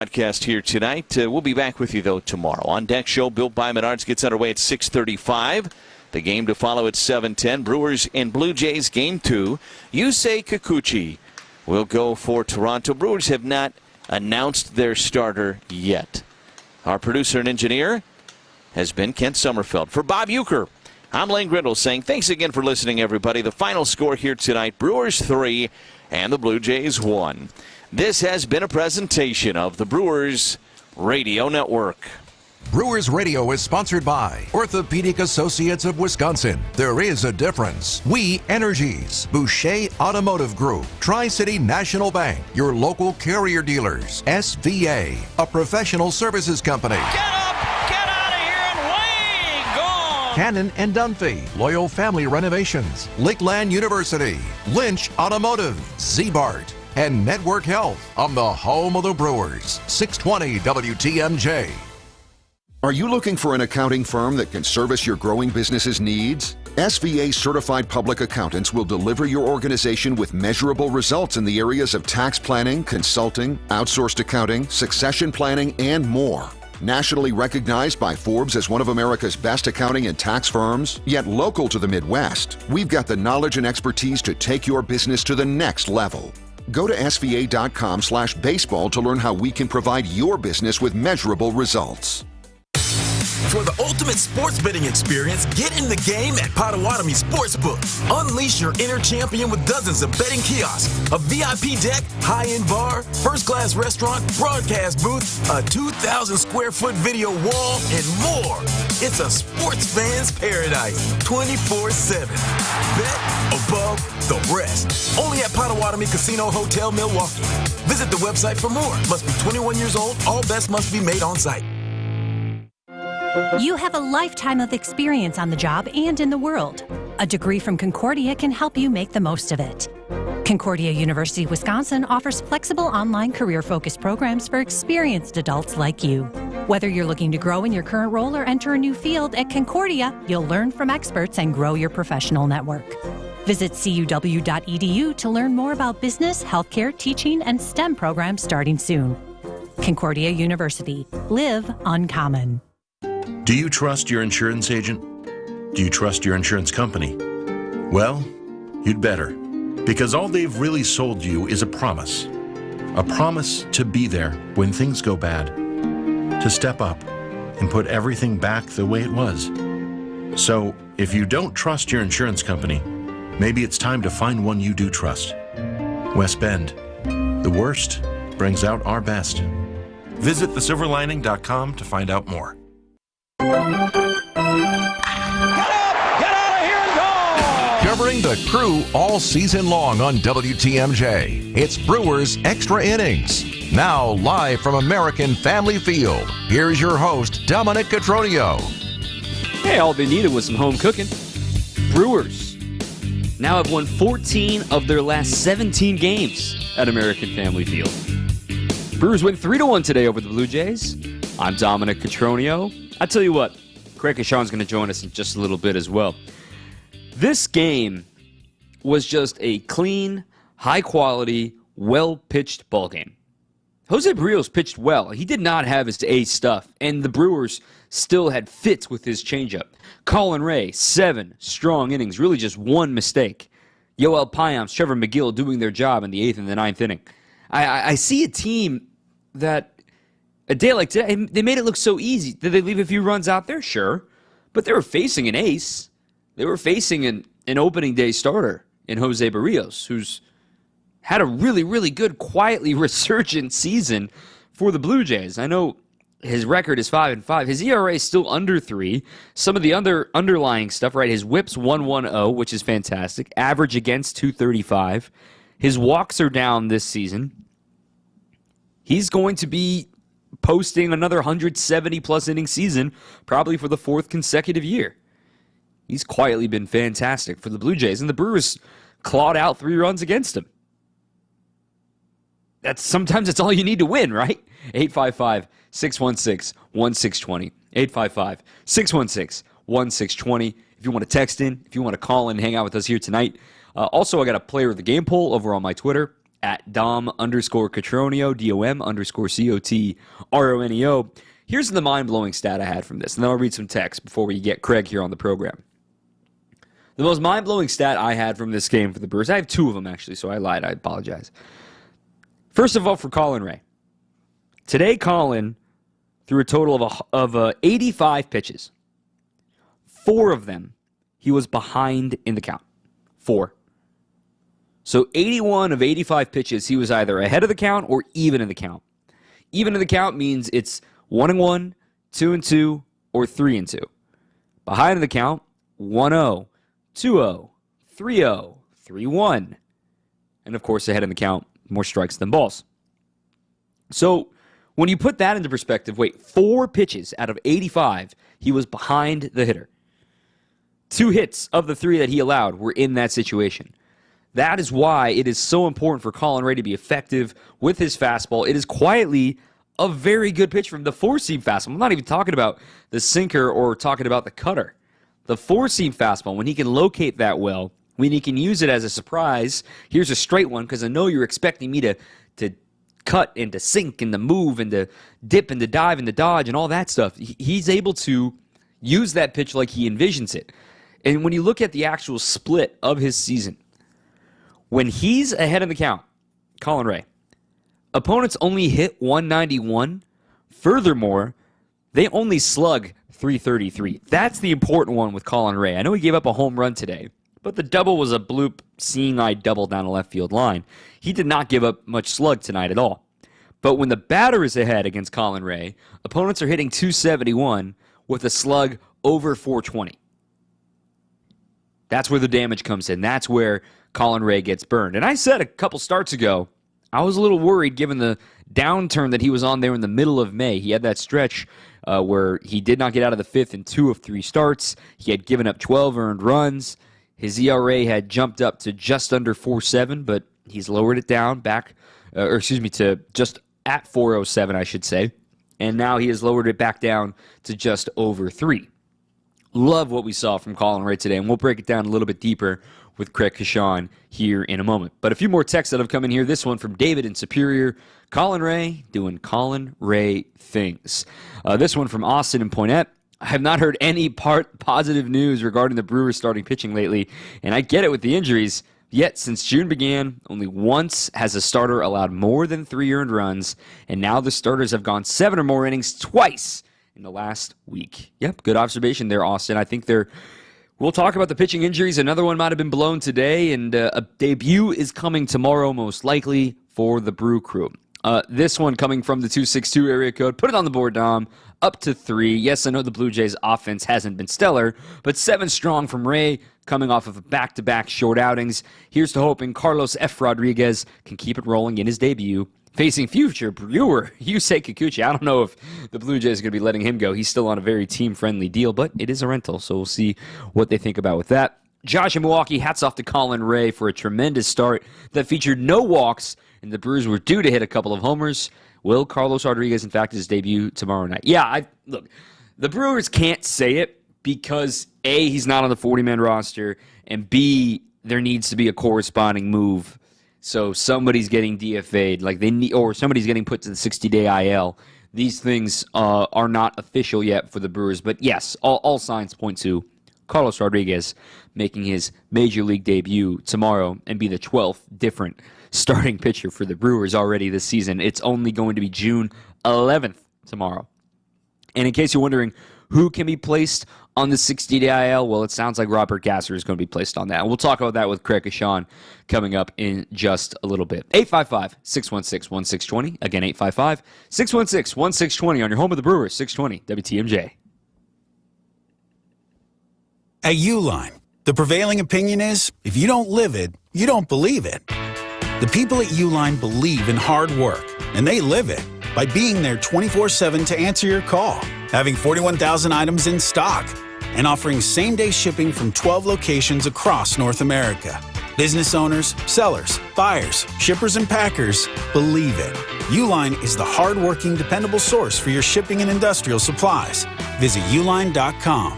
Podcast here tonight. We'll be back with you, though, tomorrow. On Deck Show, Built by Menards gets underway at 6:35. The game to follow at 7:10. Brewers and Blue Jays, Game 2. Yusei Kikuchi will go for Toronto. Brewers have not announced their starter yet. Our producer and engineer has been Kent Sommerfeld. For Bob Euchre, I'm Lane Grindle saying thanks again for listening, everybody. The final score here tonight, Brewers 3 and the Blue Jays 1. This has been a presentation of the Brewers Radio Network. Brewers Radio is sponsored by Orthopedic Associates of Wisconsin. There is a difference. We Energies, Boucher Automotive Group, Tri-City National Bank, your local carrier dealers, SVA, a professional services company. Get up, get out of here, and way gone. Cannon and Dunphy, Loyal Family Renovations, Lakeland University, Lynch Automotive, Z-Bart, and Network Health on the home of the Brewers, 620 WTMJ. Are you looking for an accounting firm that can service your growing business's needs? SVA Certified Public Accountants will deliver your organization with measurable results in the areas of tax planning, consulting, outsourced accounting, succession planning, and more. Nationally recognized by Forbes as one of America's best accounting and tax firms, yet local to the Midwest, we've got the knowledge and expertise to take your business to the next level. Go to sva.com/baseball to learn how we can provide your business with measurable results. For the ultimate sports betting experience, get in the game at Potawatomi Sportsbook. Unleash your inner champion with dozens of betting kiosks, a VIP deck, high-end bar, first-class restaurant, broadcast booth, a 2,000-square-foot video wall, and more. It's a sports fan's paradise, 24/7. Bet above the rest. Only at Potawatomi Casino Hotel, Milwaukee. Visit the website for more. Must be 21 years old. All bets must be made on site. You have a lifetime of experience on the job and in the world. A degree from Concordia can help you make the most of it. Concordia University, Wisconsin offers flexible online career-focused programs for experienced adults like you. Whether you're looking to grow in your current role or enter a new field, at Concordia, you'll learn from experts and grow your professional network. Visit cuw.edu to learn more about business, healthcare, teaching, and STEM programs starting soon. Concordia University. Live uncommon. Do you trust your insurance agent? Do you trust your insurance company? Well, you'd better, because all they've really sold you is a promise to be there when things go bad, to step up and put everything back the way it was. So if you don't trust your insurance company, maybe it's time to find one you do trust. West Bend. The worst brings out our best. Visit thesilverlining.com to find out more. Get up, get out of here and go! Covering the Crew all season long on WTMJ, it's Brewers Extra Innings. Now live from American Family Field, here's your host, Dominic Cotroneo. Hey, all they needed was some home cooking. Brewers now have won 14 of their last 17 games at American Family Field. Brewers win 3-1 today over the Blue Jays. I'm Dominic Cotroneo. I tell you what, Craig Kashan's going to join us in just a little bit as well. This game was just a clean, high-quality, well-pitched ball game. Jose Barrios pitched well. He did not have his ace stuff, and the Brewers still had fits with his changeup. Colin Ray, 7 strong innings, really just one mistake. Yoel Payamps, Trevor McGill doing their job in the 8th and the 9th inning. I see a team that a day like today, they made it look so easy. Did they leave a few runs out there? Sure. But they were facing an ace. They were facing an opening day starter in Jose Barrios, who's had a really, really good, quietly resurgent season for the Blue Jays. I know his record is 5-5. His ERA is still under 3. Some of the underlying stuff, right? His whip's 1.10, which is fantastic. Average against 235. His walks are down this season. He's going to be posting another 170-plus inning season, probably for the 4th consecutive year. He's quietly been fantastic for the Blue Jays, and the Brewers clawed out 3 runs against him. Sometimes that's all you need to win, right? 855-616-1620. 855-616-1620. If you want to text in, if you want to call in, hang out with us here tonight. Also, I got a player of the game poll over on my Twitter, at Dom_Cotroneo, DOM_COTRONEO. Here's the mind-blowing stat I had from this, and then I'll read some text before we get Craig here on the program. The most mind-blowing stat I had from this game for the Brewers, I have two of them actually, so I lied, I apologize. First of all, for Colin Ray. Today, Colin threw a total of 85 pitches. 4 of them, he was behind in the count. 4. So 81 of 85 pitches, he was either ahead of the count or even in the count. Even in the count means it's 1-1, 2-2, or 3-2. Behind in the count, 1-0, 2-0, 3-0, 3-1. And of course, ahead in the count, more strikes than balls. So when you put that into perspective, 4 pitches out of 85, he was behind the hitter. 2 hits of the 3 that he allowed were in that situation. That is why it is so important for Colin Ray to be effective with his fastball. It is quietly a very good pitch from the 4-seam fastball. I'm not even talking about the sinker or talking about the cutter. The 4-seam fastball, when he can locate that well, when he can use it as a surprise, here's a straight one because I know you're expecting me to cut and to sink and to move and to dip and to dive and to dodge and all that stuff. He's able to use that pitch like he envisions it. And when you look at the actual split of his season, when he's ahead in the count, Colin Ray, opponents only hit 191. Furthermore, they only slug 333. That's the important one with Colin Ray. I know he gave up a home run today, but the double was a bloop, seeing-eye double down the left field line. He did not give up much slug tonight at all. But when the batter is ahead against Colin Ray, opponents are hitting 271 with a slug over 420. That's where the damage comes in. That's where Colin Ray gets burned. And I said a couple starts ago, I was a little worried given the downturn that he was on there in the middle of May. He had that stretch where he did not get out of the 5th in 2 of 3 starts. He had given up 12 earned runs. His ERA had jumped up to just under 4.7, but he's lowered it down to just at 4.07, I should say. And now he has lowered it back down to just over 3. Love what we saw from Colin Ray today, and we'll break it down a little bit deeper with Craig Kashan here in a moment. But a few more texts that have come in here. This one from David in Superior. Colin Ray doing Colin Ray things. This one from Austin in Poinette. I have not heard any positive news regarding the Brewers starting pitching lately, and I get it with the injuries. Yet, since June began, only once has a starter allowed more than 3 earned runs, and now the starters have gone 7 or more innings twice in the last week. Yep, good observation there, Austin. I think we'll talk about the pitching injuries. Another one might have been blown today, and a debut is coming tomorrow, most likely, for the Brew Crew. This one coming from the 262 area code. Put it on the board, Dom. Up to 3. Yes, I know the Blue Jays' offense hasn't been stellar, but 7 strong from Ray, coming off of back-to-back short outings. Here's to hoping Carlos F. Rodriguez can keep it rolling in his debut. Facing future Brewer Yusei Kikuchi. I don't know if the Blue Jays are going to be letting him go. He's still on a very team-friendly deal, but it is a rental, so we'll see what they think about with that. Josh in Milwaukee, hats off to Colin Ray for a tremendous start that featured no walks, and the Brewers were due to hit a couple of homers. Will Carlos Rodriguez, in fact, his debut tomorrow night? Yeah, look, the Brewers can't say it because, A, he's not on the 40-man roster, and B, there needs to be a corresponding move. So somebody's getting DFA'd, or somebody's getting put to the 60-day IL. These things are not official yet for the Brewers, but yes, all signs point to Carlos Rodriguez making his major league debut tomorrow and be the 12th different starting pitcher for the Brewers already this season. It's only going to be June 11th tomorrow. And in case you're wondering who can be placed on the 60-day IL, well, it sounds like Robert Gasser is going to be placed on that. And we'll talk about that with Craig Kashan coming up in just a little bit. 855-616-1620. Again, 855-616-1620 on your home of the Brewers, 620 WTMJ. At Uline, the prevailing opinion is, if you don't live it, you don't believe it. The people at Uline believe in hard work, and they live it by being there 24/7 to answer your call, having 41,000 items in stock, and offering same-day shipping from 12 locations across North America. Business owners, sellers, buyers, shippers, and packers believe it. Uline is the hard-working, dependable source for your shipping and industrial supplies. Visit uline.com.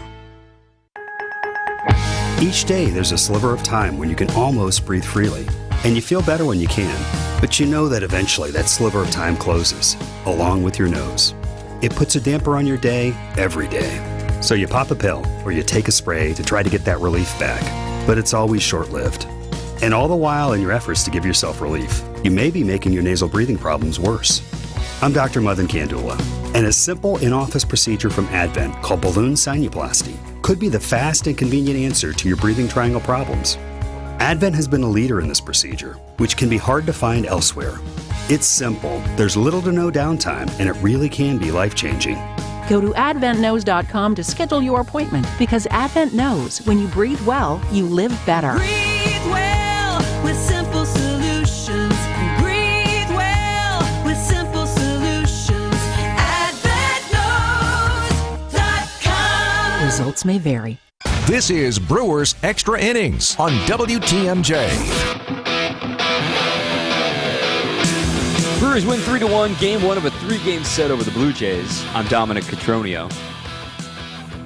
Each day there's a sliver of time when you can almost breathe freely. And you feel better when you can, but you know that eventually that sliver of time closes, along with your nose. It puts a damper on your day every day. So you pop a pill or you take a spray to try to get that relief back, but it's always short-lived. And all the while in your efforts to give yourself relief, you may be making your nasal breathing problems worse. I'm Dr. Madan Kandula, and a simple in-office procedure from Advent called balloon sinuplasty could be the fast and convenient answer to your breathing triangle problems. Advent has been a leader in this procedure, which can be hard to find elsewhere. It's simple, there's little to no downtime, and it really can be life-changing. Go to adventknows.com to schedule your appointment, because Advent knows when you breathe well, you live better. Breathe well with simple solutions. Breathe well with simple solutions. AdventKnows.com. Results may vary. This is Brewers Extra Innings on WTMJ. Brewers win 3-1, game one of a 3-game set over the Blue Jays. I'm Dominic Cotroneo.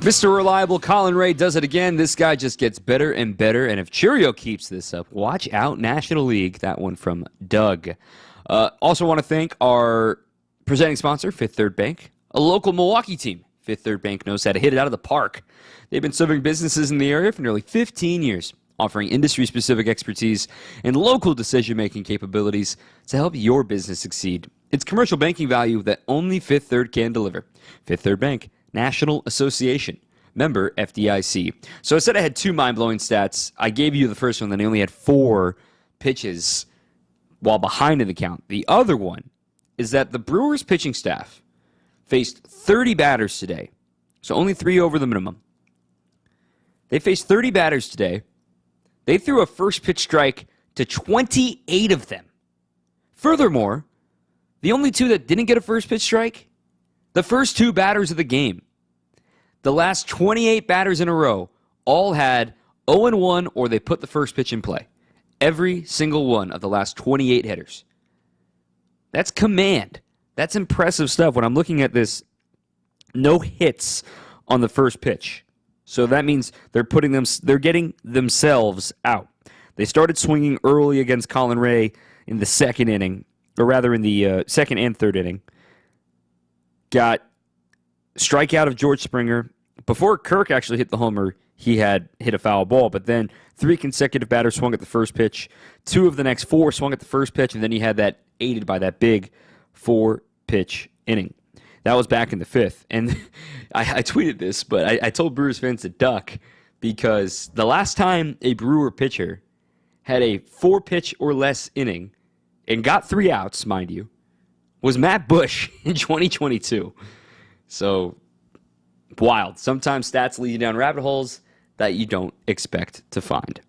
Mr. Reliable Colin Ray does it again. This guy just gets better and better, and if Churio keeps this up, watch out, National League. That one from Doug. Also want to thank our presenting sponsor, Fifth Third Bank, a local Milwaukee team. Fifth Third Bank knows how to hit it out of the park. They've been serving businesses in the area for nearly 15 years, offering industry-specific expertise and local decision-making capabilities to help your business succeed. It's commercial banking value that only Fifth Third can deliver. Fifth Third Bank, National Association, member FDIC. So I said I had two mind-blowing stats. I gave you the first one, then I only had 4 pitches while behind in the count. The other one is that the Brewers pitching staff faced 30 batters today, so only 3 over the minimum. They faced 30 batters today. They threw a first pitch strike to 28 of them. Furthermore, the only 2 that didn't get a first pitch strike, the first 2 batters of the game. The last 28 batters in a row all had 0-1 or they put the first pitch in play. Every single one of the last 28 hitters. That's command. That's impressive stuff. When I'm looking at this, no hits on the first pitch. So that means they're getting themselves out. They started swinging early against Colin Ray in the second inning, or rather in the second and third inning. Got strikeout of George Springer. Before Kirk actually hit the homer, he had hit a foul ball, but then 3 consecutive batters swung at the first pitch. 2 of the next 4 swung at the first pitch, and then he had that aided by that big 4-pitch inning. That was back in the 5th. And I tweeted this, but I told Brewers fans to duck because the last time a Brewer pitcher had a 4-pitch or less inning and got 3 outs, mind you, was Matt Bush in 2022. So, wild. Sometimes stats lead you down rabbit holes that you don't expect to find.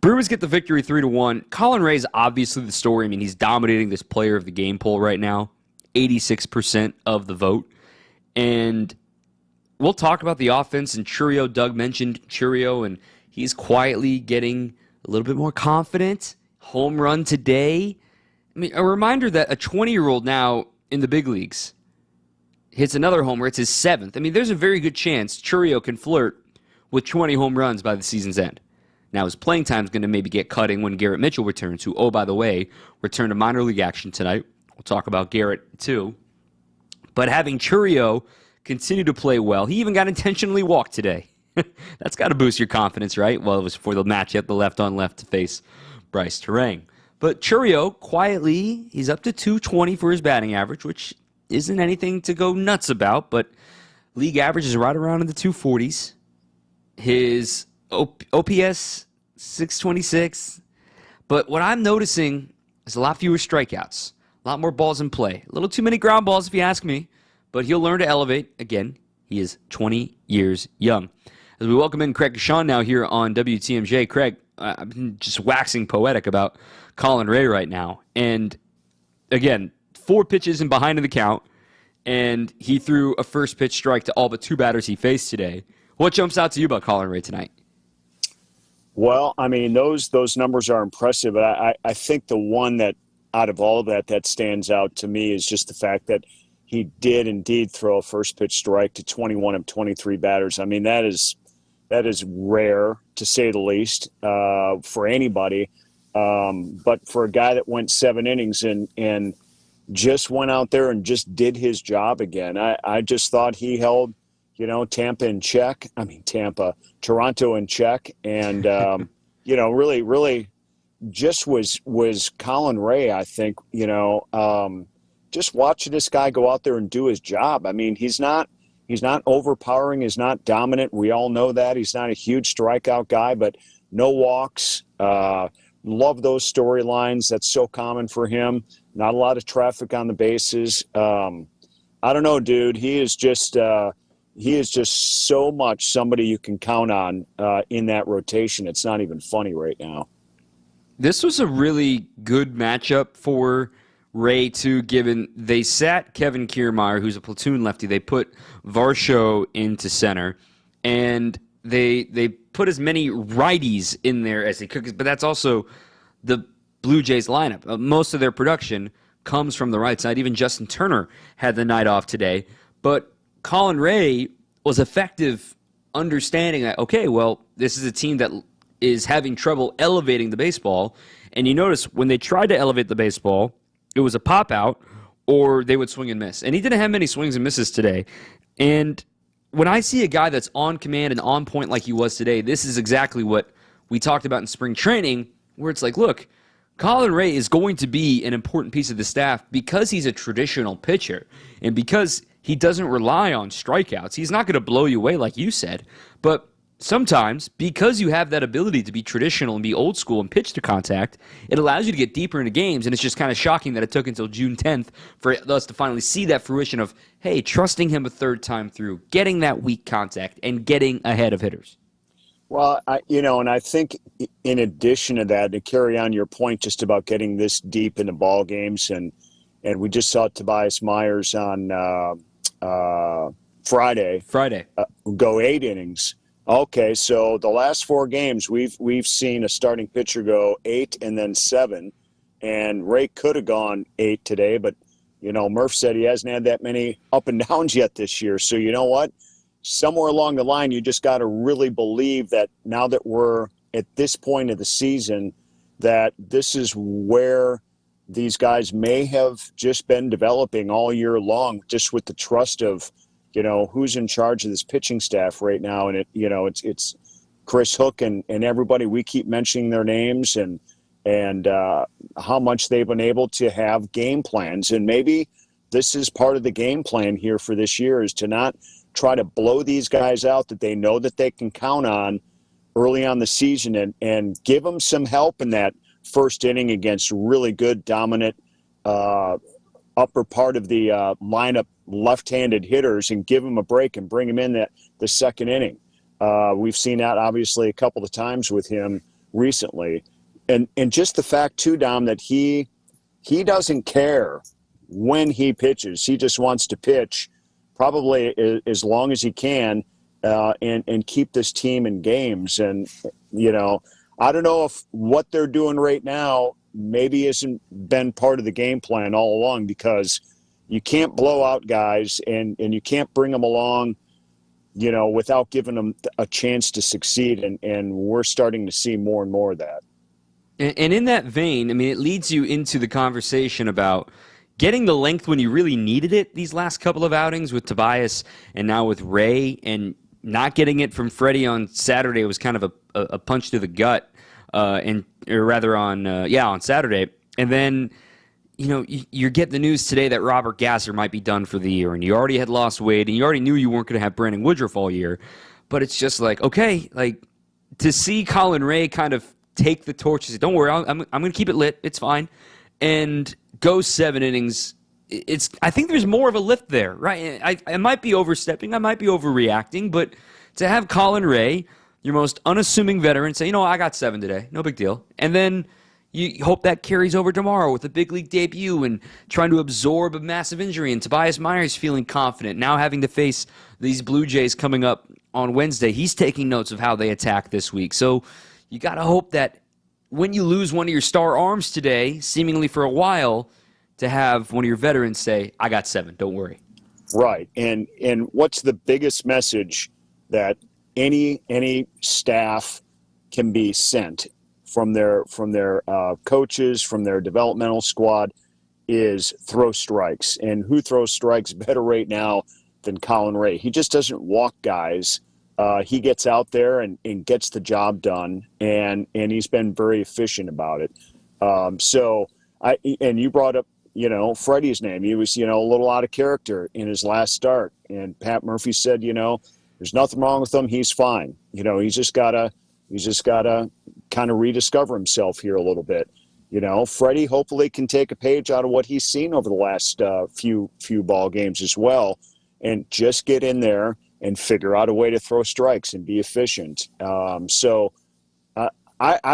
Brewers get the victory 3-1. Colin Ray's obviously the story. I mean, he's dominating this player of the game poll right now. 86% of the vote. And we'll talk about the offense and Churio. Doug mentioned Churio, and he's quietly getting a little bit more confident. Home run today. I mean, a reminder that a 20-year-old now in the big leagues hits another homer. It's his 7th. I mean, there's a very good chance Churio can flirt with 20 home runs by the season's end. Now, his playing time is going to maybe get cutting when Garrett Mitchell returns, who, oh, by the way, returned to minor league action tonight. We'll talk about Garrett, too. But having Churio continue to play well, he even got intentionally walked today. That's got to boost your confidence, right? Well, it was for the matchup, the left-on-left to face Bryce Terang. But Churio, quietly, he's up to 220 for his batting average, which isn't anything to go nuts about, but league average is right around in the 240s. His OPS, 626. But what I'm noticing is a lot fewer strikeouts. A lot more balls in play. A little too many ground balls, if you ask me. But he'll learn to elevate. Again, he is 20 years young. As we welcome in Craig Sean now here on WTMJ. Craig, I've been just waxing poetic about Colin Ray right now. And, again, 4 pitches and behind in the count. And he threw a first pitch strike to all but 2 batters he faced today. What jumps out to you about Colin Ray tonight? Well, I mean, those numbers are impressive. But I think the one that, out of all of that stands out to me is just the fact that he did indeed throw a first pitch strike to 21 of 23 batters. I mean, that is rare, to say the least, for anybody. But for a guy that went 7 innings and just went out there and just did his job again, I just thought he held, Toronto in check, and, really just was Colin Ray, I think, just watching this guy go out there and do his job. I mean, he's not overpowering, he's not dominant. We all know that. He's not a huge strikeout guy, but no walks. Love those storylines. That's so common for him. Not a lot of traffic on the bases. I don't know, dude. He is just so much somebody you can count on in that rotation. It's not even funny right now. This was a really good matchup for Ray, too, given they sat Kevin Kiermaier, who's a platoon lefty. They put Varsho into center, and they put as many righties in there as they could, but that's also the Blue Jays lineup. Most of their production comes from the right side. Even Justin Turner had the night off today. But Colin Ray was effective understanding that, okay, well, this is a team that is having trouble elevating the baseball. And you notice when they tried to elevate the baseball, it was a pop-out or they would swing and miss. And he didn't have many swings and misses today. And when I see a guy that's on command and on point like he was today, this is exactly what we talked about in spring training, where it's like, look, Colin Ray is going to be an important piece of the staff because he's a traditional pitcher and because he doesn't rely on strikeouts. He's not going to blow you away like you said, but sometimes because you have that ability to be traditional and be old school and pitch to contact, it allows you to get deeper into games, and it's just kind of shocking that it took until June 10th for us to finally see that fruition of, hey, trusting him a third time through, getting that weak contact, and getting ahead of hitters. Well, and I think in addition to that, to carry on your point just about getting this deep into ball games, and we just saw Tobias Myers on Friday go 8 innings. Okay, so the last 4 games we've seen a starting pitcher go 8 and then 7, and Ray could have gone 8 today, but Murph said he hasn't had that many up and downs yet this year. So you know what? Somewhere along the line, you just got to really believe that now that we're at this point of the season, that this is where these guys may have just been developing all year long, just with the trust of, who's in charge of this pitching staff right now. And it's Chris Hook and everybody. We keep mentioning their names and how much they've been able to have game plans. And maybe this is part of the game plan here for this year, is to not try to blow these guys out that they know that they can count on early on the season, and give them some help in that first inning against really good, dominant upper part of the lineup left-handed hitters, and give them a break and bring them in the second inning. We've seen that obviously a couple of times with him recently. And just the fact too, Dom, that he doesn't care when he pitches. He just wants to pitch probably as long as he can and keep this team in games. And, I don't know if what they're doing right now maybe hasn't been part of the game plan all along, because you can't blow out guys and you can't bring them along, without giving them a chance to succeed. And we're starting to see more and more of that. And in that vein, I mean, it leads you into the conversation about getting the length when you really needed it these last couple of outings with Tobias and now with Ray, and not getting it from Freddie on Saturday was kind of a punch to the gut, on Saturday. And then, you get the news today that Robert Gasser might be done for the year, and you already had lost Wade, and you already knew you weren't going to have Brandon Woodruff all year. But it's just like, okay, like to see Colin Ray kind of take the torch and say, don't worry, I'm going to keep it lit, it's fine, and go 7 innings. I think there's more of a lift there, right? I might be overstepping, I might be overreacting, but to have Colin Ray, your most unassuming veteran, say, I got 7 today, no big deal, and then you hope that carries over tomorrow with a big league debut and trying to absorb a massive injury, and Tobias Myers feeling confident, now having to face these Blue Jays coming up on Wednesday. He's taking notes of how they attack this week, so you got to hope that when you lose one of your star arms today, seemingly for a while, to have one of your veterans say, I got 7, don't worry. Right. And what's the biggest message that any staff can be sent from their coaches, from their developmental squad, is throw strikes. And who throws strikes better right now than Colin Ray? He just doesn't walk guys. He gets out there and gets the job done, and he's been very efficient about it. And you brought up, Freddie's name. He was, a little out of character in his last start. And Pat Murphy said, there's nothing wrong with him. He's fine. He's just gotta kind of rediscover himself here a little bit. Freddie hopefully can take a page out of what he's seen over the last few ball games as well, and just get in there and figure out a way to throw strikes and be efficient. I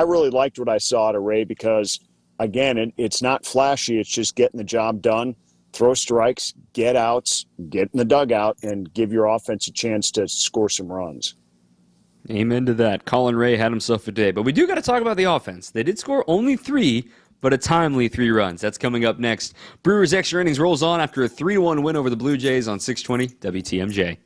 really liked what I saw out of Ray because, again, it's not flashy. It's just getting the job done. Throw strikes, get outs, get in the dugout, and give your offense a chance to score some runs. Amen to that. Colin Ray had himself a day. But we do got to talk about the offense. They did score only 3, but a timely 3 runs. That's coming up next. Brewers Extra Innings rolls on after a 3-1 win over the Blue Jays on 620 WTMJ.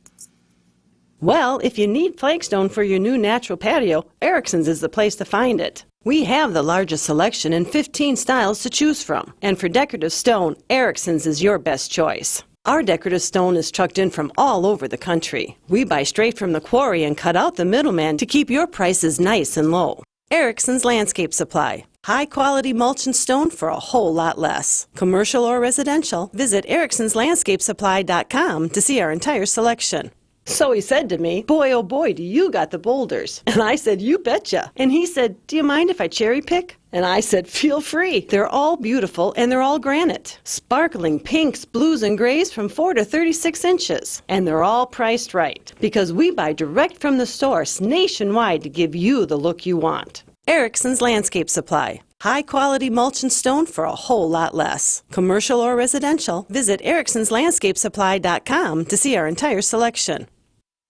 Well, if you need flagstone for your new natural patio, Erickson's is the place to find it. We have the largest selection and 15 styles to choose from. And for decorative stone, Erickson's is your best choice. Our decorative stone is trucked in from all over the country. We buy straight from the quarry and cut out the middleman to keep your prices nice and low. Erickson's Landscape Supply. High-quality mulch and stone for a whole lot less. Commercial or residential, visit ericksonslandscapesupply.com to see our entire selection. So he said to me, boy, oh boy, do you got the boulders. And I said, you betcha. And he said, do you mind if I cherry pick? And I said, feel free. They're all beautiful and they're all granite. Sparkling pinks, blues, and grays from 4 to 36 inches. And they're all priced right because we buy direct from the source nationwide to give you the look you want. Erickson's Landscape Supply. High-quality mulch and stone for a whole lot less. Commercial or residential, visit ericksonslandscapesupply.com to see our entire selection.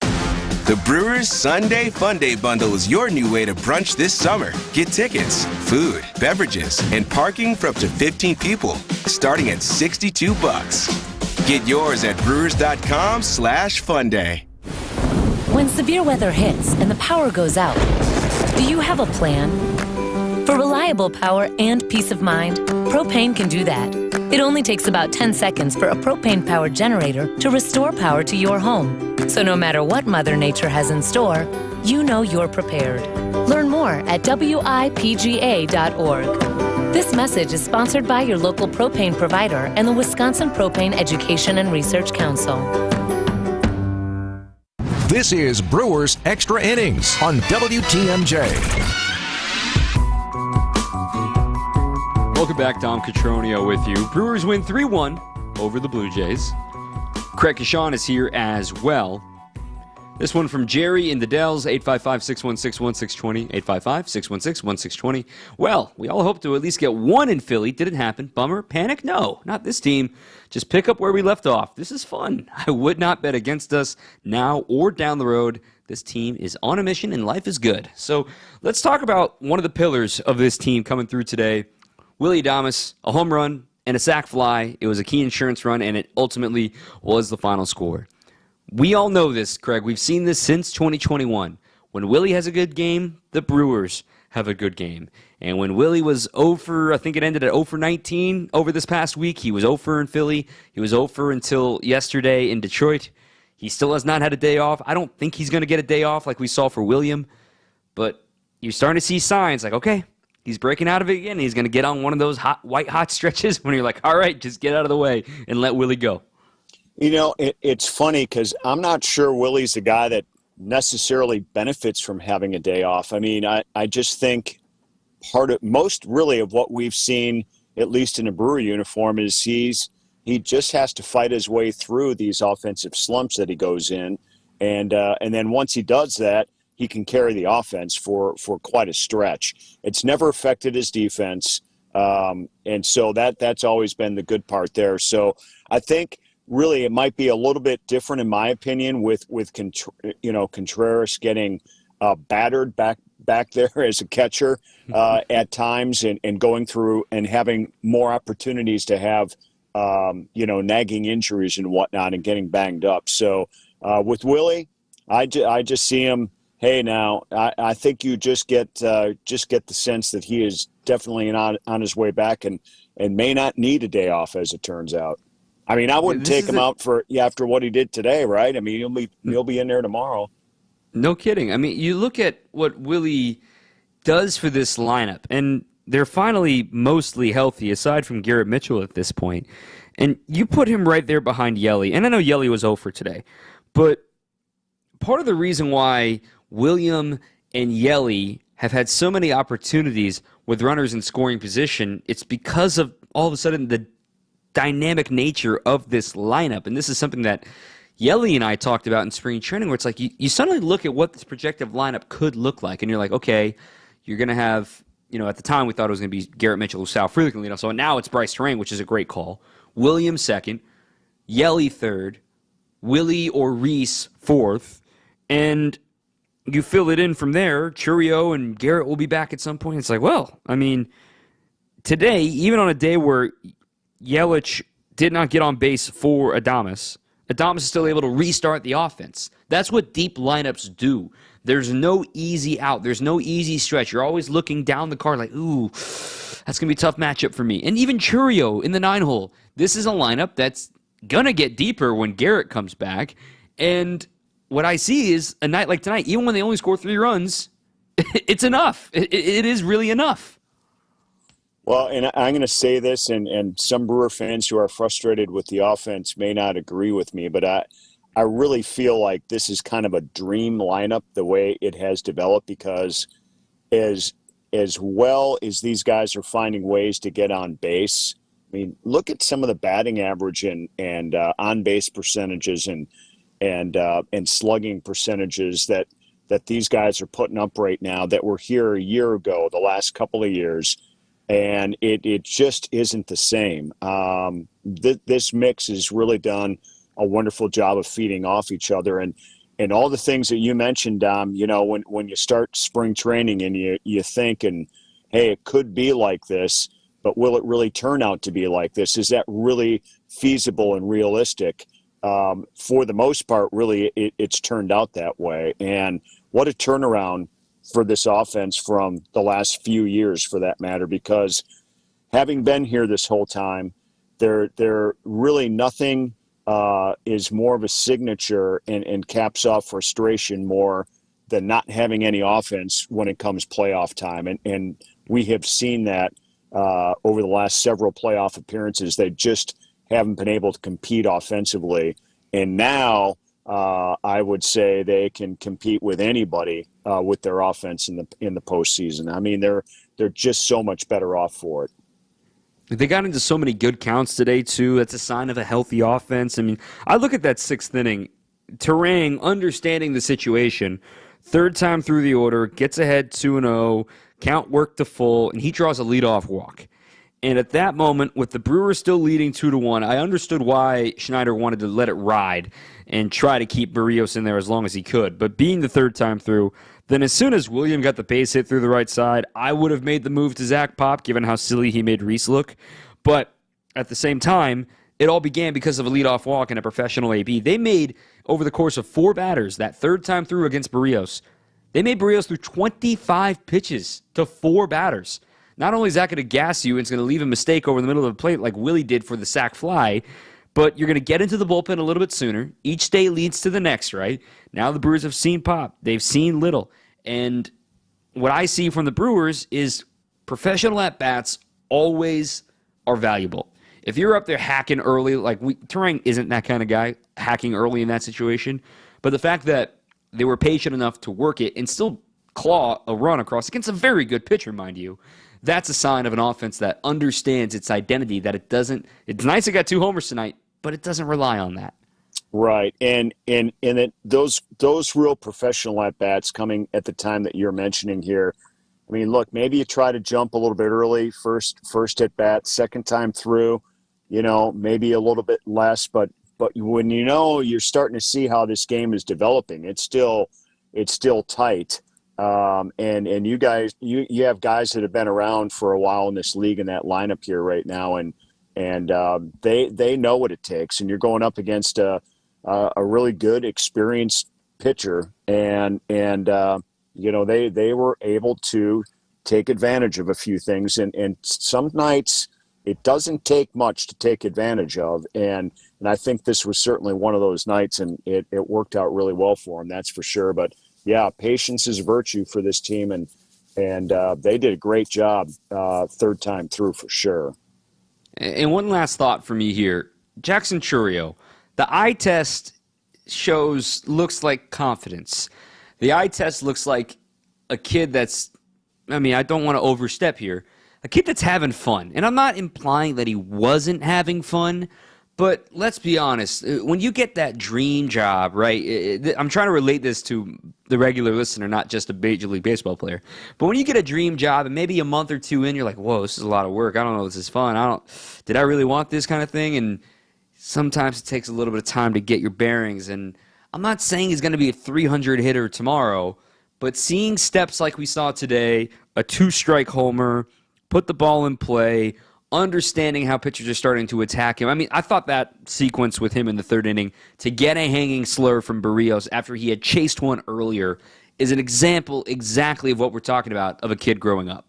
The Brewers Sunday Fun Day Bundle is your new way to brunch this summer. Get tickets, food, beverages, and parking for up to 15 people, starting at $62. Get yours at brewers.com/funday. When severe weather hits and the power goes out, do you have a plan? For reliable power and peace of mind, propane can do that. It only takes about 10 seconds for a propane-powered generator to restore power to your home. So no matter what Mother Nature has in store, you know you're prepared. Learn more at WIPGA.org. This message is sponsored by your local propane provider and the Wisconsin Propane Education and Research Council. This is Brewers Extra Innings on WTMJ. Welcome back. Tom Cotroneo with you. Brewers win 3-1 over the Blue Jays. Craig Kashan is here as well. This one from Jerry in the Dells, 855-616-1620, 855-616-1620. Well, we all hope to at least get one in Philly. Did it happen? Bummer? Panic? No, not this team. Just pick up where we left off. This is fun. I would not bet against us now or down the road. This team is on a mission and life is good. So let's talk about one of the pillars of this team coming through today. Willie Adames, a home run and a sac fly. It was a key insurance run, and it ultimately was the final score. We all know this, Craig. We've seen this since 2021. When Willie has a good game, the Brewers have a good game. And when Willie was 0 for, I think it ended at 0 for 19 over this past week. He was 0 for in Philly. He was 0 for until yesterday in Detroit. He still has not had a day off. I don't think he's going to get a day off like we saw for William. But you're starting to see signs like, okay, he's breaking out of it again. He's going to get on one of those white hot stretches when you're like, all right, just get out of the way and let Willie go. It's funny because I'm not sure Willie's a guy that necessarily benefits from having a day off. I mean, I just think most of what we've seen, at least in a Brewer uniform, is he just has to fight his way through these offensive slumps that he goes in. And then once he does that, he can carry the offense for quite a stretch. It's never affected his defense. And so that's always been the good part there. So I think really it might be a little bit different, in my opinion, with Contreras getting battered back there as a catcher at times and going through and having more opportunities to have, nagging injuries and whatnot and getting banged up. So with Willie, I just see him Hey, now I think you just get the sense that he is definitely on his way back and may not need a day off, as it turns out. I mean, I wouldn't take him out after what he did today, right? I mean, he'll be in there tomorrow. No kidding. I mean, you look at what Willie does for this lineup, and they're finally mostly healthy, aside from Garrett Mitchell at this point. And you put him right there behind Yelly. And I know Yelly was 0 for today, but part of the reason why William and Yelly have had so many opportunities with runners in scoring position, it's because of all of a sudden the dynamic nature of this lineup. And this is something that Yelly and I talked about in spring training, where it's like you suddenly look at what this projected lineup could look like, and you're like, okay, you're going to have, at the time we thought it was going to be Garrett Mitchell, Sal Frelick can lead off. So now it's Bryce Terang, which is a great call. William second, Yelly third, Willie or Reese fourth, and you fill it in from there. Churio and Garrett will be back at some point. It's like, well, I mean, today, even on a day where Yelich did not get on base for Adames is still able to restart the offense. That's what deep lineups do. There's no easy out. There's no easy stretch. You're always looking down the card like, ooh, that's going to be a tough matchup for me. And even Churio in the 9-hole. This is a lineup that's going to get deeper when Garrett comes back. And what I see is a night like tonight, even when they only score 3 runs, it's enough. It is really enough. Well, and I'm going to say this, and some Brewer fans who are frustrated with the offense may not agree with me, but I really feel like this is kind of a dream lineup the way it has developed, because as well as these guys are finding ways to get on base, I mean, look at some of the batting average and on base percentages and slugging percentages that these guys are putting up right now that were here a year ago, the last couple of years. And it just isn't the same. This mix has really done a wonderful job of feeding off each other. And all the things that you mentioned, Dom, when you start spring training and you think, and hey, it could be like this, but will it really turn out to be like this? Is that really feasible and realistic? For the most part, really, it's turned out that way. And what a turnaround for this offense from the last few years, for that matter, because having been here this whole time, there really nothing is more of a signature and caps off frustration more than not having any offense when it comes playoff time. And we have seen that over the last several playoff appearances. They just haven't been able to compete offensively. And now I would say they can compete with anybody with their offense in the postseason. I mean, they're just so much better off for it. They got into so many good counts today, too. That's a sign of a healthy offense. I mean, I look at that 6th inning. Terang, understanding the situation, 3rd time through the order, gets ahead 2-0, count worked to full, and he draws a leadoff walk. And at that moment, with the Brewers still leading 2-1, I understood why Schneider wanted to let it ride and try to keep Barrios in there as long as he could. But being the 3rd time through, then as soon as William got the base hit through the right side, I would have made the move to Zach Pop, given how silly he made Reese look. But at the same time, it all began because of a leadoff walk and a professional AB. They made, over the course of 4 batters, that 3rd time through against Barrios, they made Barrios through 25 pitches to 4 batters. Not only is that going to gas you, it's going to leave a mistake over the middle of the plate like Willie did for the sac fly, but you're going to get into the bullpen a little bit sooner. Each day leads to the next, right? Now the Brewers have seen Pop. They've seen Little. And what I see from the Brewers is professional at-bats always are valuable. If you're up there hacking early, like Terang isn't that kind of guy, hacking early in that situation, but the fact that they were patient enough to work it and still claw a run across against a very good pitcher, mind you, that's a sign of an offense that understands its identity, that it doesn't – it's nice it got 2 homers tonight, but it doesn't rely on that. Right, and those real professional at-bats coming at the time that you're mentioning here, I mean, look, maybe you try to jump a little bit early, first at-bat, 2nd time through, maybe a little bit less, but when you're starting to see how this game is developing, it's still tight. And you guys, you have guys that have been around for a while in this league in that lineup here right now, and they know what it takes. And you're going up against a really good, experienced pitcher, and they were able to take advantage of a few things, and some nights it doesn't take much to take advantage of, and I think this was certainly one of those nights, and it worked out really well for him, that's for sure. But yeah, patience is a virtue for this team, and they did a great job third time through for sure. And one last thought for me here. Jackson Chourio, the eye test looks like confidence. The eye test looks like a kid that's, I don't want to overstep here, a kid that's having fun. And I'm not implying that he wasn't having fun, but let's be honest. When you get that dream job, right, I'm trying to relate this to the regular listener, not just a Major League Baseball player. But when you get a dream job and maybe a month or two in, you're like, whoa, this is a lot of work. I don't know if this is fun. Did I really want this kind of thing? And sometimes it takes a little bit of time to get your bearings. And I'm not saying he's going to be a 300 hitter tomorrow, but seeing steps like we saw today, a 2-strike homer, put the ball in play, understanding how pitchers are starting to attack him. I thought that sequence with him in the third inning to get a hanging slur from Barrios after he had chased one earlier is an example exactly of what we're talking about of a kid growing up.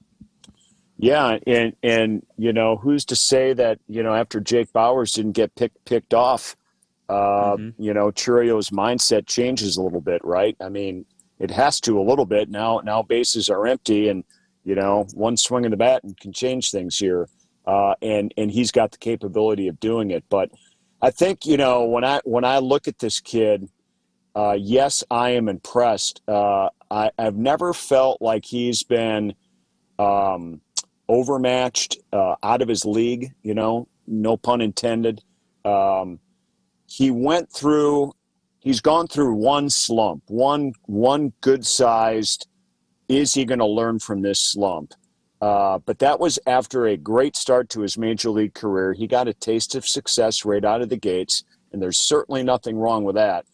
Yeah, and who's to say that, after Jake Bauers didn't get picked off, Chourio's mindset changes a little bit, right? It has to a little bit. Now bases are empty, and, one swing of the bat can change things here. And he's got the capability of doing it. But I think, when I look at this kid, yes, I am impressed. I've never felt like he's been overmatched, out of his league, no pun intended. He's gone through one slump, one good-sized, is he going to learn from this slump? But that was after a great start to his major league career. He got a taste of success right out of the gates, and there's certainly nothing wrong with that.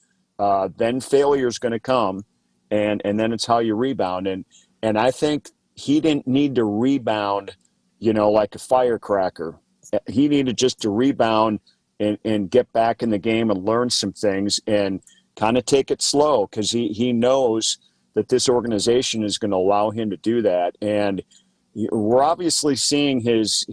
Then failure's going to come, and then it's how you rebound. And I think he didn't need to rebound, like a firecracker. He needed just to rebound and get back in the game and learn some things and kind of take it slow, because he knows that this organization is going to allow him to do that. And we're obviously seeing his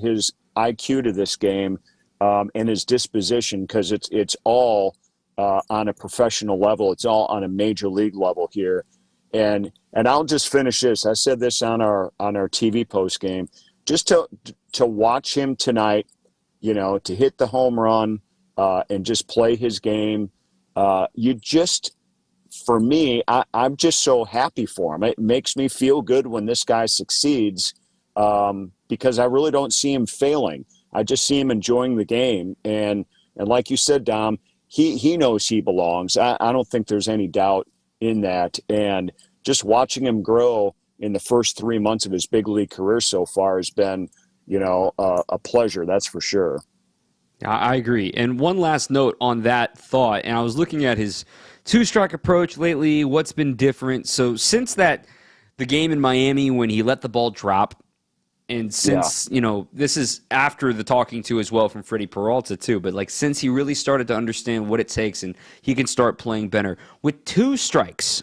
IQ to this game and his disposition, because it's all on a professional level. It's all on a major league level here. And I'll just finish this. I said this on our TV post game. Just to watch him tonight, to hit the home run and just play his game. For me, I'm just so happy for him. It makes me feel good when this guy succeeds. Because I really don't see him failing. I just see him enjoying the game. And like you said, Dom, he knows he belongs. I don't think there's any doubt in that. And just watching him grow in the first 3 months of his big league career so far has been, a pleasure. That's for sure. I agree. And one last note on that thought, and I was looking at his 2-strike approach lately, what's been different. So since the game in Miami when he let the ball drop, and since, this is after the talking to as well from Freddie Peralta too, but since he really started to understand what it takes and he can start playing better. With 2 strikes,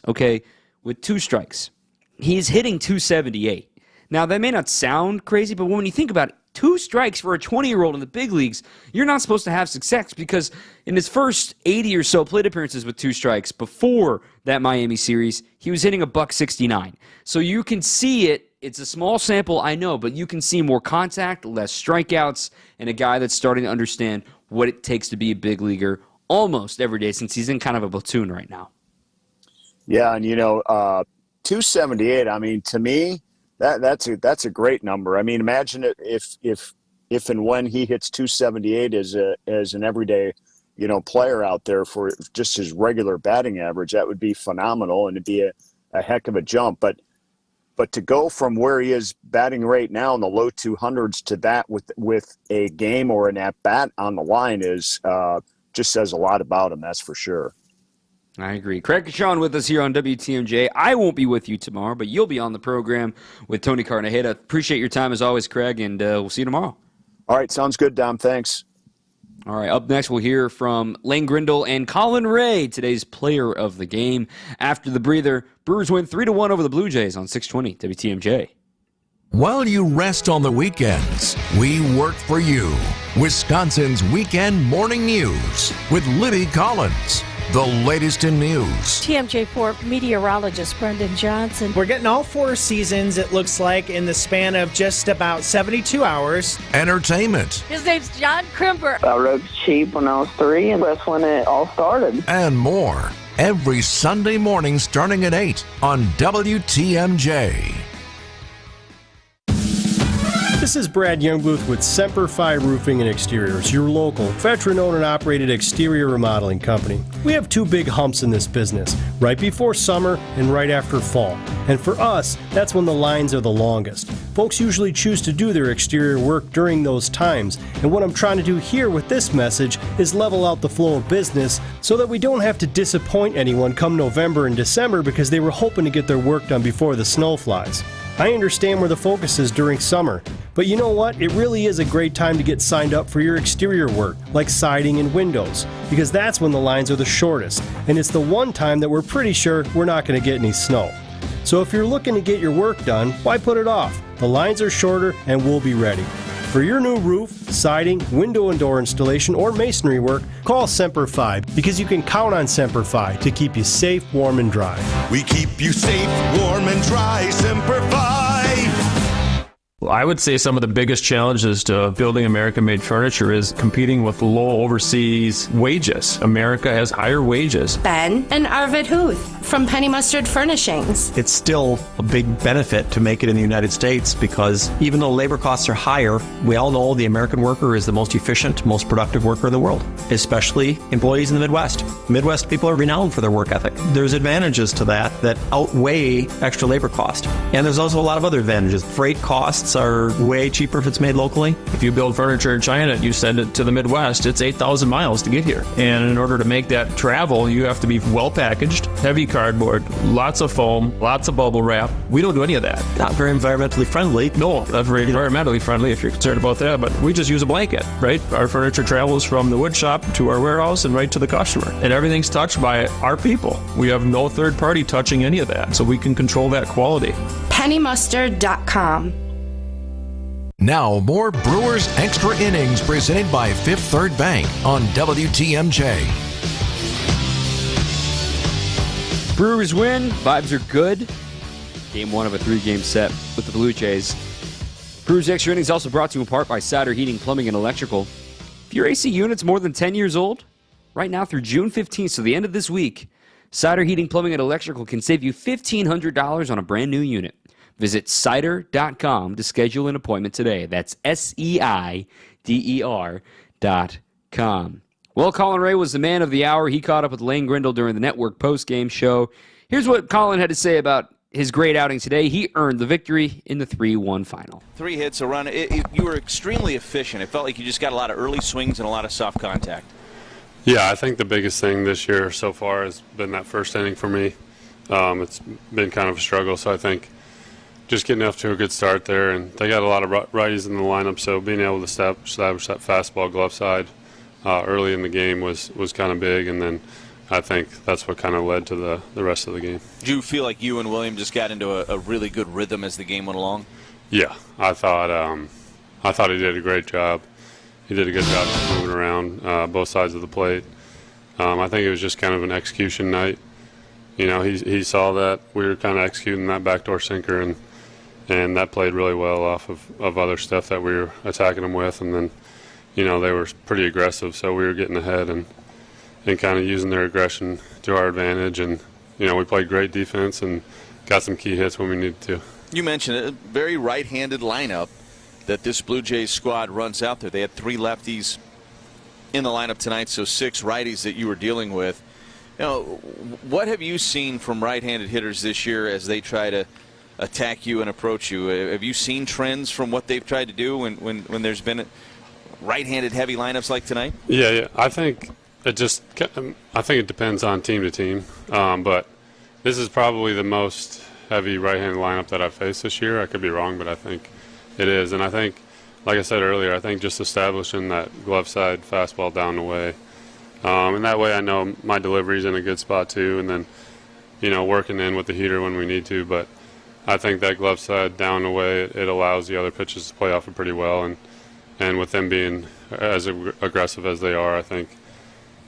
he's hitting 278. Now, that may not sound crazy, but when you think about it, 2 strikes for a 20-year-old in the big leagues, you're not supposed to have success, because in his first 80 or so plate appearances with 2 strikes before that Miami series, he was hitting $169. So you can see it. It's a small sample, I know, but you can see more contact, less strikeouts, and a guy that's starting to understand what it takes to be a big leaguer almost every day, since he's in kind of a platoon right now. Yeah, and 278, to me, that's a great number. Imagine it if and when he hits 278 as an everyday, player out there for just his regular batting average. That would be phenomenal, and it'd be a heck of a jump. But to go from where he is batting right now in the low 200s to that with a game or an at-bat on the line is just says a lot about him, that's for sure. I agree. Craig Kashan with us here on WTMJ. I won't be with you tomorrow, but you'll be on the program with Tony Carnajeda. Appreciate your time as always, Craig, and we'll see you tomorrow. All right, sounds good, Dom. Thanks. All right, up next we'll hear from Lane Grindle and Colin Ray, today's player of the game. After the breather, Brewers win 3-1 over the Blue Jays on 620 WTMJ. While you rest on the weekends, we work for you. Wisconsin's Weekend Morning News with Libby Collins. The latest in news. TMJ4 meteorologist Brendan Johnson. We're getting all 4 seasons, it looks like, in the span of just about 72 hours. Entertainment. His name's John Crimper. I rode sheep when I was 3, and that's when it all started. And more. Every Sunday morning starting at 8 on WTMJ. This is Brad Youngbooth with Semper Fi Roofing and Exteriors, your local, veteran-owned and operated exterior remodeling company. We have 2 big humps in this business, right before summer and right after fall. And for us, that's when the lines are the longest. Folks usually choose to do their exterior work during those times, and what I'm trying to do here with this message is level out the flow of business so that we don't have to disappoint anyone come November and December because they were hoping to get their work done before the snow flies. I understand where the focus is during summer, but you know what? It really is a great time to get signed up for your exterior work, like siding and windows, because that's when the lines are the shortest, and it's the one time that we're pretty sure we're not going to get any snow. So if you're looking to get your work done, why put it off? The lines are shorter and we'll be ready. For your new roof, siding, window and door installation, or masonry work, call Semper Fi, because you can count on Semper Fi to keep you safe, warm, and dry. We keep you safe, warm, and dry, Semper Fi. Well, I would say some of the biggest challenges to building American-made furniture is competing with low overseas wages. America has higher wages. Ben and Arvid Huth from Penny Mustard Furnishings. It's still a big benefit to make it in the United States because even though labor costs are higher, we all know the American worker is the most efficient, most productive worker in the world, especially employees in the Midwest. Midwest people are renowned for their work ethic. There's advantages to that outweigh extra labor cost. And there's also a lot of other advantages. Freight costs are way cheaper if it's made locally. If you build furniture in China and you send it to the Midwest, it's 8,000 miles to get here. And in order to make that travel, you have to be well packaged, heavy cardboard, lots of foam, lots of bubble wrap. We don't do any of that. Not very environmentally friendly. No, not very environmentally friendly if you're concerned about that, but we just use a blanket, right? Our furniture travels from the wood shop to our warehouse and right to the customer. And everything's touched by our people. We have no third party touching any of that, so we can control that quality. PennyMustard.com. Now, more Brewers Extra Innings presented by Fifth Third Bank on WTMJ. Brewers win. Vibes are good. Game 1 of a 3-game set with the Blue Jays. Brewers Extra Innings also brought to you in part by Cider Heating, Plumbing, and Electrical. If your AC unit's more than 10 years old, right now through June 15th, so the end of this week, Cider Heating, Plumbing, and Electrical can save you $1,500 on a brand new unit. Visit cider.com to schedule an appointment today. That's SEIDER.com. Well, Colin Ray was the man of the hour. He caught up with Lane Grindle during the network postgame show. Here's what Colin had to say about his great outing today. He earned the victory in the 3-1 final. 3 hits, a run. You were extremely efficient. It felt like you just got a lot of early swings and a lot of soft contact. Yeah, I think the biggest thing this year so far has been that first inning for me. It's been kind of a struggle, so I think just getting off to a good start there, and they got a lot of righties in the lineup, so being able to establish that fastball glove side early in the game was kind of big, and then I think that's what kind of led to the rest of the game. Do you feel like you and William just got into a really good rhythm as the game went along? Yeah, I thought he did a great job. He did a good job moving around both sides of the plate. I think it was just kind of an execution night. You know, he saw that we were kind of executing that backdoor sinker, and that played really well off of other stuff that we were attacking them with. And then, you know, they were pretty aggressive, so we were getting ahead and kind of using their aggression to our advantage. And, you know, we played great defense and got some key hits when we needed to. You mentioned a very right-handed lineup that this Blue Jays squad runs out there. They had 3 lefties in the lineup tonight, so 6 righties that you were dealing with. You know, what have you seen from right-handed hitters this year as they try to attack you and approach you? Have you seen trends from what they've tried to do when there's been right-handed heavy lineups like tonight? Yeah. I think it depends on team to team, but this is probably the most heavy right-handed lineup that I've faced this year. I could be wrong, but I think it is. And I think like I said earlier, I think just establishing that glove side fastball down the way. And that way I know my delivery's in a good spot too, and then, working in with the heater when we need to. But I think that glove side down the way, it allows the other pitches to play off it pretty well. And with them being as aggressive as they are, I think,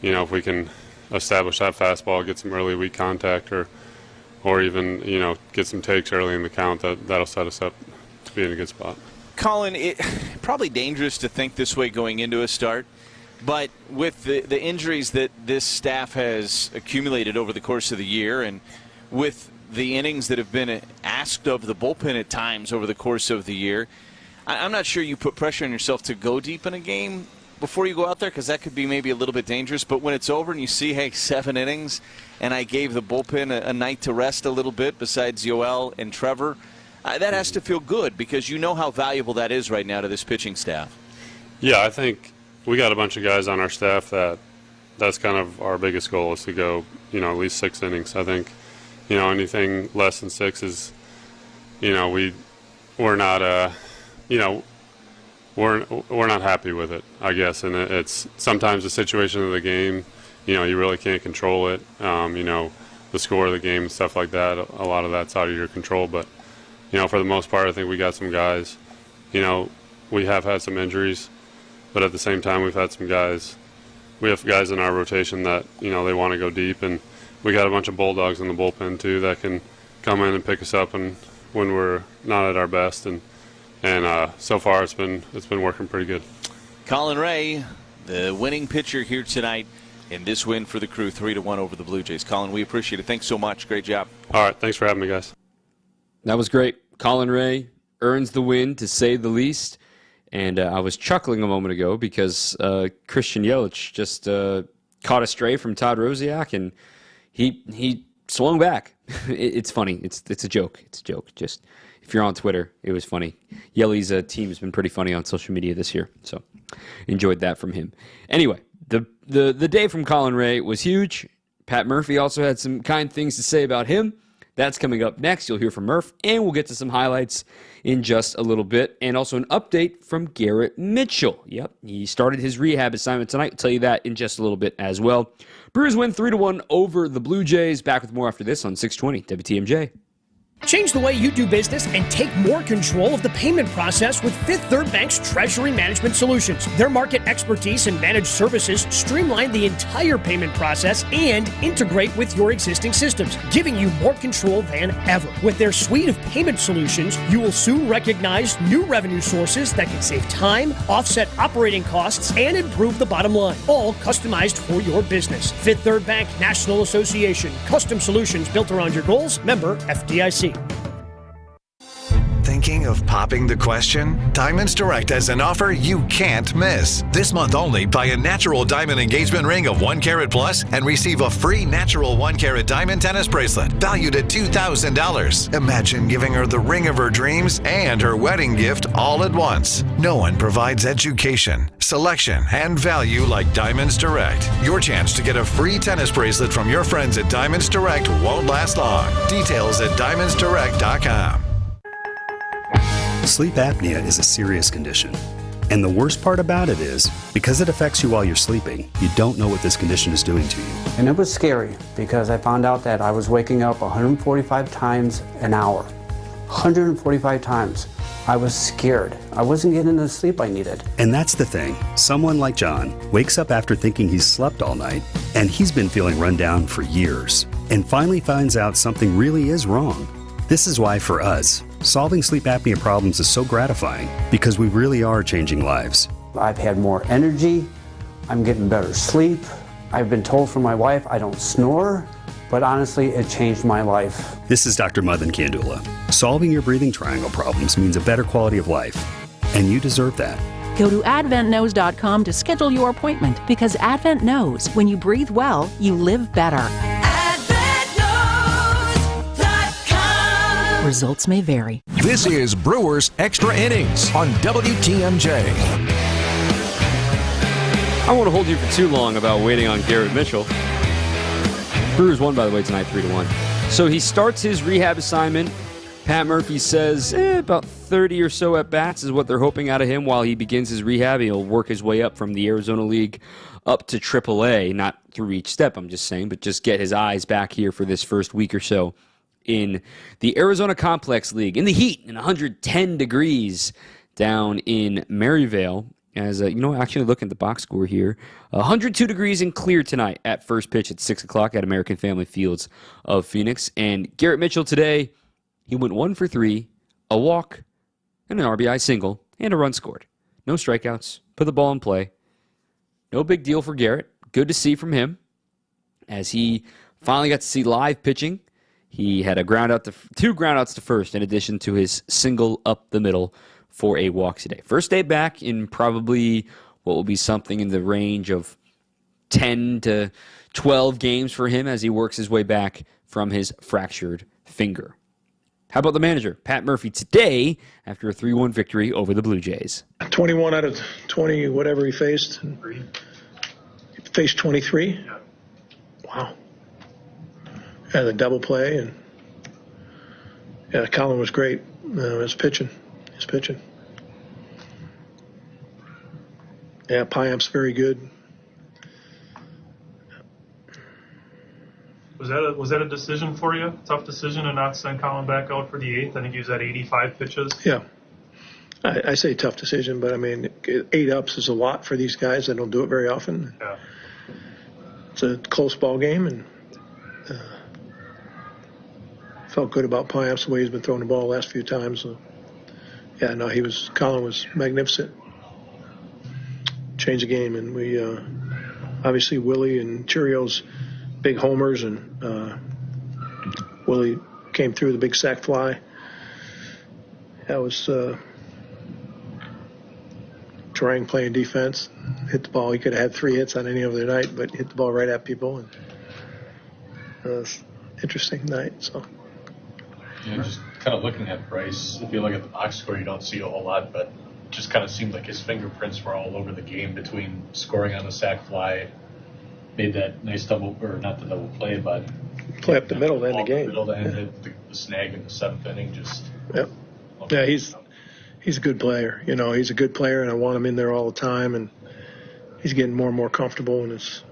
if we can establish that fastball, get some early weak contact, or even, get some takes early in the count, that'll set us up to be in a good spot. Colin, probably dangerous to think this way going into a start, but with the injuries that this staff has accumulated over the course of the year, and with the innings that have been asked of the bullpen at times over the course of the year, I'm not sure you put pressure on yourself to go deep in a game before you go out there, because that could be maybe a little bit dangerous. But when it's over and you see, hey, 7 innings, and I gave the bullpen a night to rest a little bit besides Yoel and Trevor, that has to feel good, because you know how valuable that is right now to this pitching staff. Yeah, I think we got a bunch of guys on our staff that's kind of our biggest goal, is to go, at least 6 innings. I think, anything less than 6 is, we're not, we're not happy with it, I guess. And it's sometimes the situation of the game, you really can't control it. The score of the game and stuff like that, a lot of that's out of your control. But, for the most part, I think we got some guys. We have had some injuries, but at the same time, we've had some guys. We have guys in our rotation that, they want to go deep. And we got a bunch of Bulldogs in the bullpen, too, that can come in and pick us up when we're not at our best. And so far, it's been working pretty good. Colin Ray, the winning pitcher here tonight in this win for the Crew, 3-1 over the Blue Jays. Colin, we appreciate it. Thanks so much. Great job. All right. Thanks for having me, guys. That was great. Colin Ray earns the win, to say the least. And I was chuckling a moment ago because Christian Yelich just caught a stray from Todd Rosiak, and he swung back. It's funny. It's a joke. It's a joke. Just if you're on Twitter, it was funny. Yelly's team has been pretty funny on social media this year, so enjoyed that from him. Anyway, the day from Colin Ray was huge. Pat Murphy also had some kind things to say about him. That's coming up next. You'll hear from Murph, and we'll get to some highlights in just a little bit, and also an update from Garrett Mitchell. Yep, he started his rehab assignment tonight. I'll tell you that in just a little bit as well. Brewers win 3-1 over the Blue Jays. Back with more after this on 620 WTMJ. Change the way you do business and take more control of the payment process with Fifth Third Bank's Treasury Management Solutions. Their market expertise and managed services streamline the entire payment process and integrate with your existing systems, giving you more control than ever. With their suite of payment solutions, you will soon recognize new revenue sources that can save time, offset operating costs, and improve the bottom line, all customized for your business. Fifth Third Bank National Association. Custom solutions built around your goals. Member FDIC. Thinking of popping the question? Diamonds Direct has an offer you can't miss. This month only, buy a natural diamond engagement ring of 1 carat plus and receive a free natural 1 carat diamond tennis bracelet valued at $2,000. Imagine giving her the ring of her dreams and her wedding gift all at once. No one provides education, selection, and value like Diamonds Direct. Your chance to get a free tennis bracelet from your friends at Diamonds Direct won't last long. Details at diamondsdirect.com. Sleep apnea is a serious condition. And the worst part about it is, because it affects you while you're sleeping, you don't know what this condition is doing to you. And it was scary because I found out that I was waking up 145 times an hour. 145 times. I was scared. I wasn't getting the sleep I needed. And that's the thing. Someone like John wakes up after thinking he's slept all night, and he's been feeling run down for years, and finally finds out something really is wrong. This is why, for us, solving sleep apnea problems is so gratifying, because we really are changing lives. I've had more energy. I'm getting better sleep. I've been told from my wife I don't snore, but honestly, it changed my life. This is Dr. Mothan Kandula. Solving your breathing triangle problems means a better quality of life, and you deserve that. Go to AdventKnows.com to schedule your appointment, because Advent knows when you breathe well, you live better. Results may vary. This is Brewers Extra Innings on WTMJ. I won't hold you for too long about waiting on Garrett Mitchell. Brewers won, by the way, tonight 3-1. So he starts his rehab assignment. Pat Murphy says about 30 or so at-bats is what they're hoping out of him while he begins his rehab. He'll work his way up from the Arizona League up to AAA, not through each step, I'm just saying, but just get his eyes back here for this first week or so in the Arizona Complex League. In the heat, in 110 degrees down in Maryvale. As actually look at the box score here. 102 degrees and clear tonight at first pitch at 6 o'clock at American Family Fields of Phoenix. And Garrett Mitchell today, he went 1 for 3, a walk, and an RBI single, and a run scored. No strikeouts, put the ball in play. No big deal for Garrett. Good to see from him as he finally got to see live pitching. He had two groundouts to first in addition to his single up the middle for a walk today. First day back in probably what will be something in the range of 10 to 12 games for him as he works his way back from his fractured finger. How about the manager, Pat Murphy, today after a 3-1 victory over the Blue Jays? 21 out of 20, whatever he faced. He faced 23? Yeah. Wow. Yeah, the double play. And yeah, Colin was great. His pitching. Yeah, Pyamp's very good. Was that a decision for you? Tough decision to not send Colin back out for the 8th? I think he was at 85 pitches. Yeah. I say tough decision, but I mean, 8 ups is a lot for these guys that don't do it very often. Yeah. It's a close ball game, and felt good about Pyamp's the way he's been throwing the ball the last few times. So. Yeah, no, Colin was magnificent. Changed the game, and we obviously Willie and Cheerios, big homers, and Willie came through the big sac fly. That was Trang playing defense, hit the ball. He could have had 3 hits on any other night, but hit the ball right at people, and it was an interesting night. So. Yeah, just kind of looking at Bryce, if you look at the box score, you don't see a whole lot, but just kind of seemed like his fingerprints were all over the game between scoring on the sac fly, made that nice double, or not the double play, but play up the middle to end the game. Middle to end the snag in the 7th inning. Just yeah, he's a good player. He's a good player, and I want him in there all the time. And he's getting more and more comfortable in his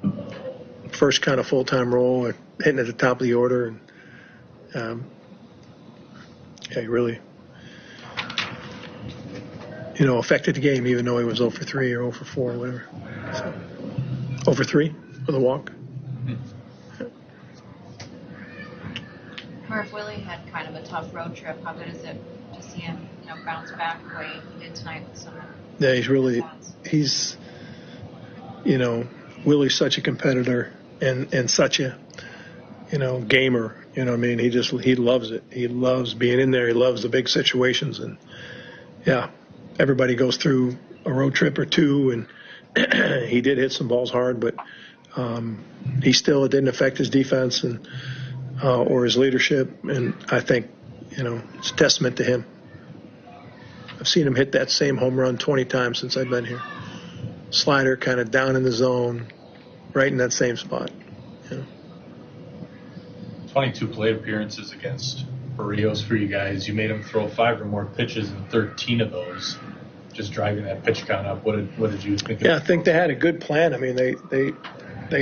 first kind of full-time role, hitting at the top of the order. And yeah, he really, affected the game, even though he was 0 for 3 or 0 for 4 or whatever. So, 0 for 3 with a walk. Murph, Willie had kind of a tough road trip. How good is it to see him, bounce back the way he did tonight with some? Yeah, Willie's such a competitor and such a, gamer. You know what I mean? He loves it. He loves being in there. He loves the big situations. And, yeah, everybody goes through a road trip or two, and he did hit some balls hard, but he still, it didn't affect his defense and or his leadership. And I think, it's a testament to him. I've seen him hit that same home run 20 times since I've been here. Slider kind of down in the zone, right in that same spot. 22 plate appearances against Barrios for you guys. You made him throw 5 or more pitches in 13 of those, just driving that pitch count up. What did you think? Yeah, I think they had a good plan. I mean, they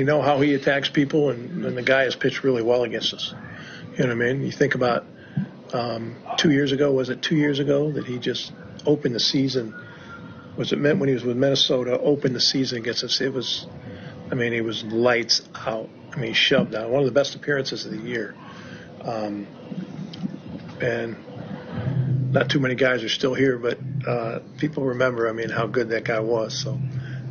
know how he attacks people, and the guy has pitched really well against us. You know what I mean? You think about 2 years ago, was it 2 years ago that he just opened the season? Was it meant when he was with Minnesota, opened the season against us? It was, he was lights out. He shoved out. One of the best appearances of the year. And not too many guys are still here, but people remember, how good that guy was. So,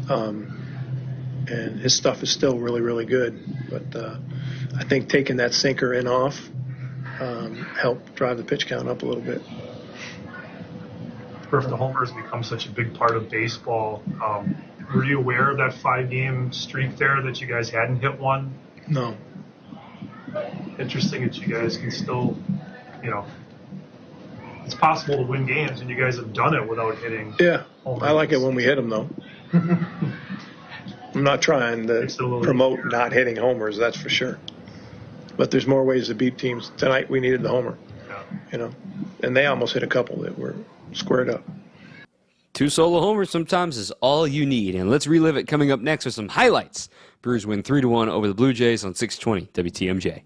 and his stuff is still really, really good. But I think taking that sinker in off helped drive the pitch count up a little bit. If the homers become such a big part of baseball, were you aware of that 5-game streak there that you guys hadn't hit one? No. Interesting that you guys can still, it's possible to win games, and you guys have done it without hitting. Yeah, I like it when we hit them, though. I'm not trying to promote not hitting homers, that's for sure. But there's more ways to beat teams. Tonight we needed the homer. Yeah. you know, and they almost hit a couple that were squared up. 2 solo homers sometimes is all you need. And let's relive it coming up next with some highlights. Brewers win 3-1 over the Blue Jays on 620 WTMJ.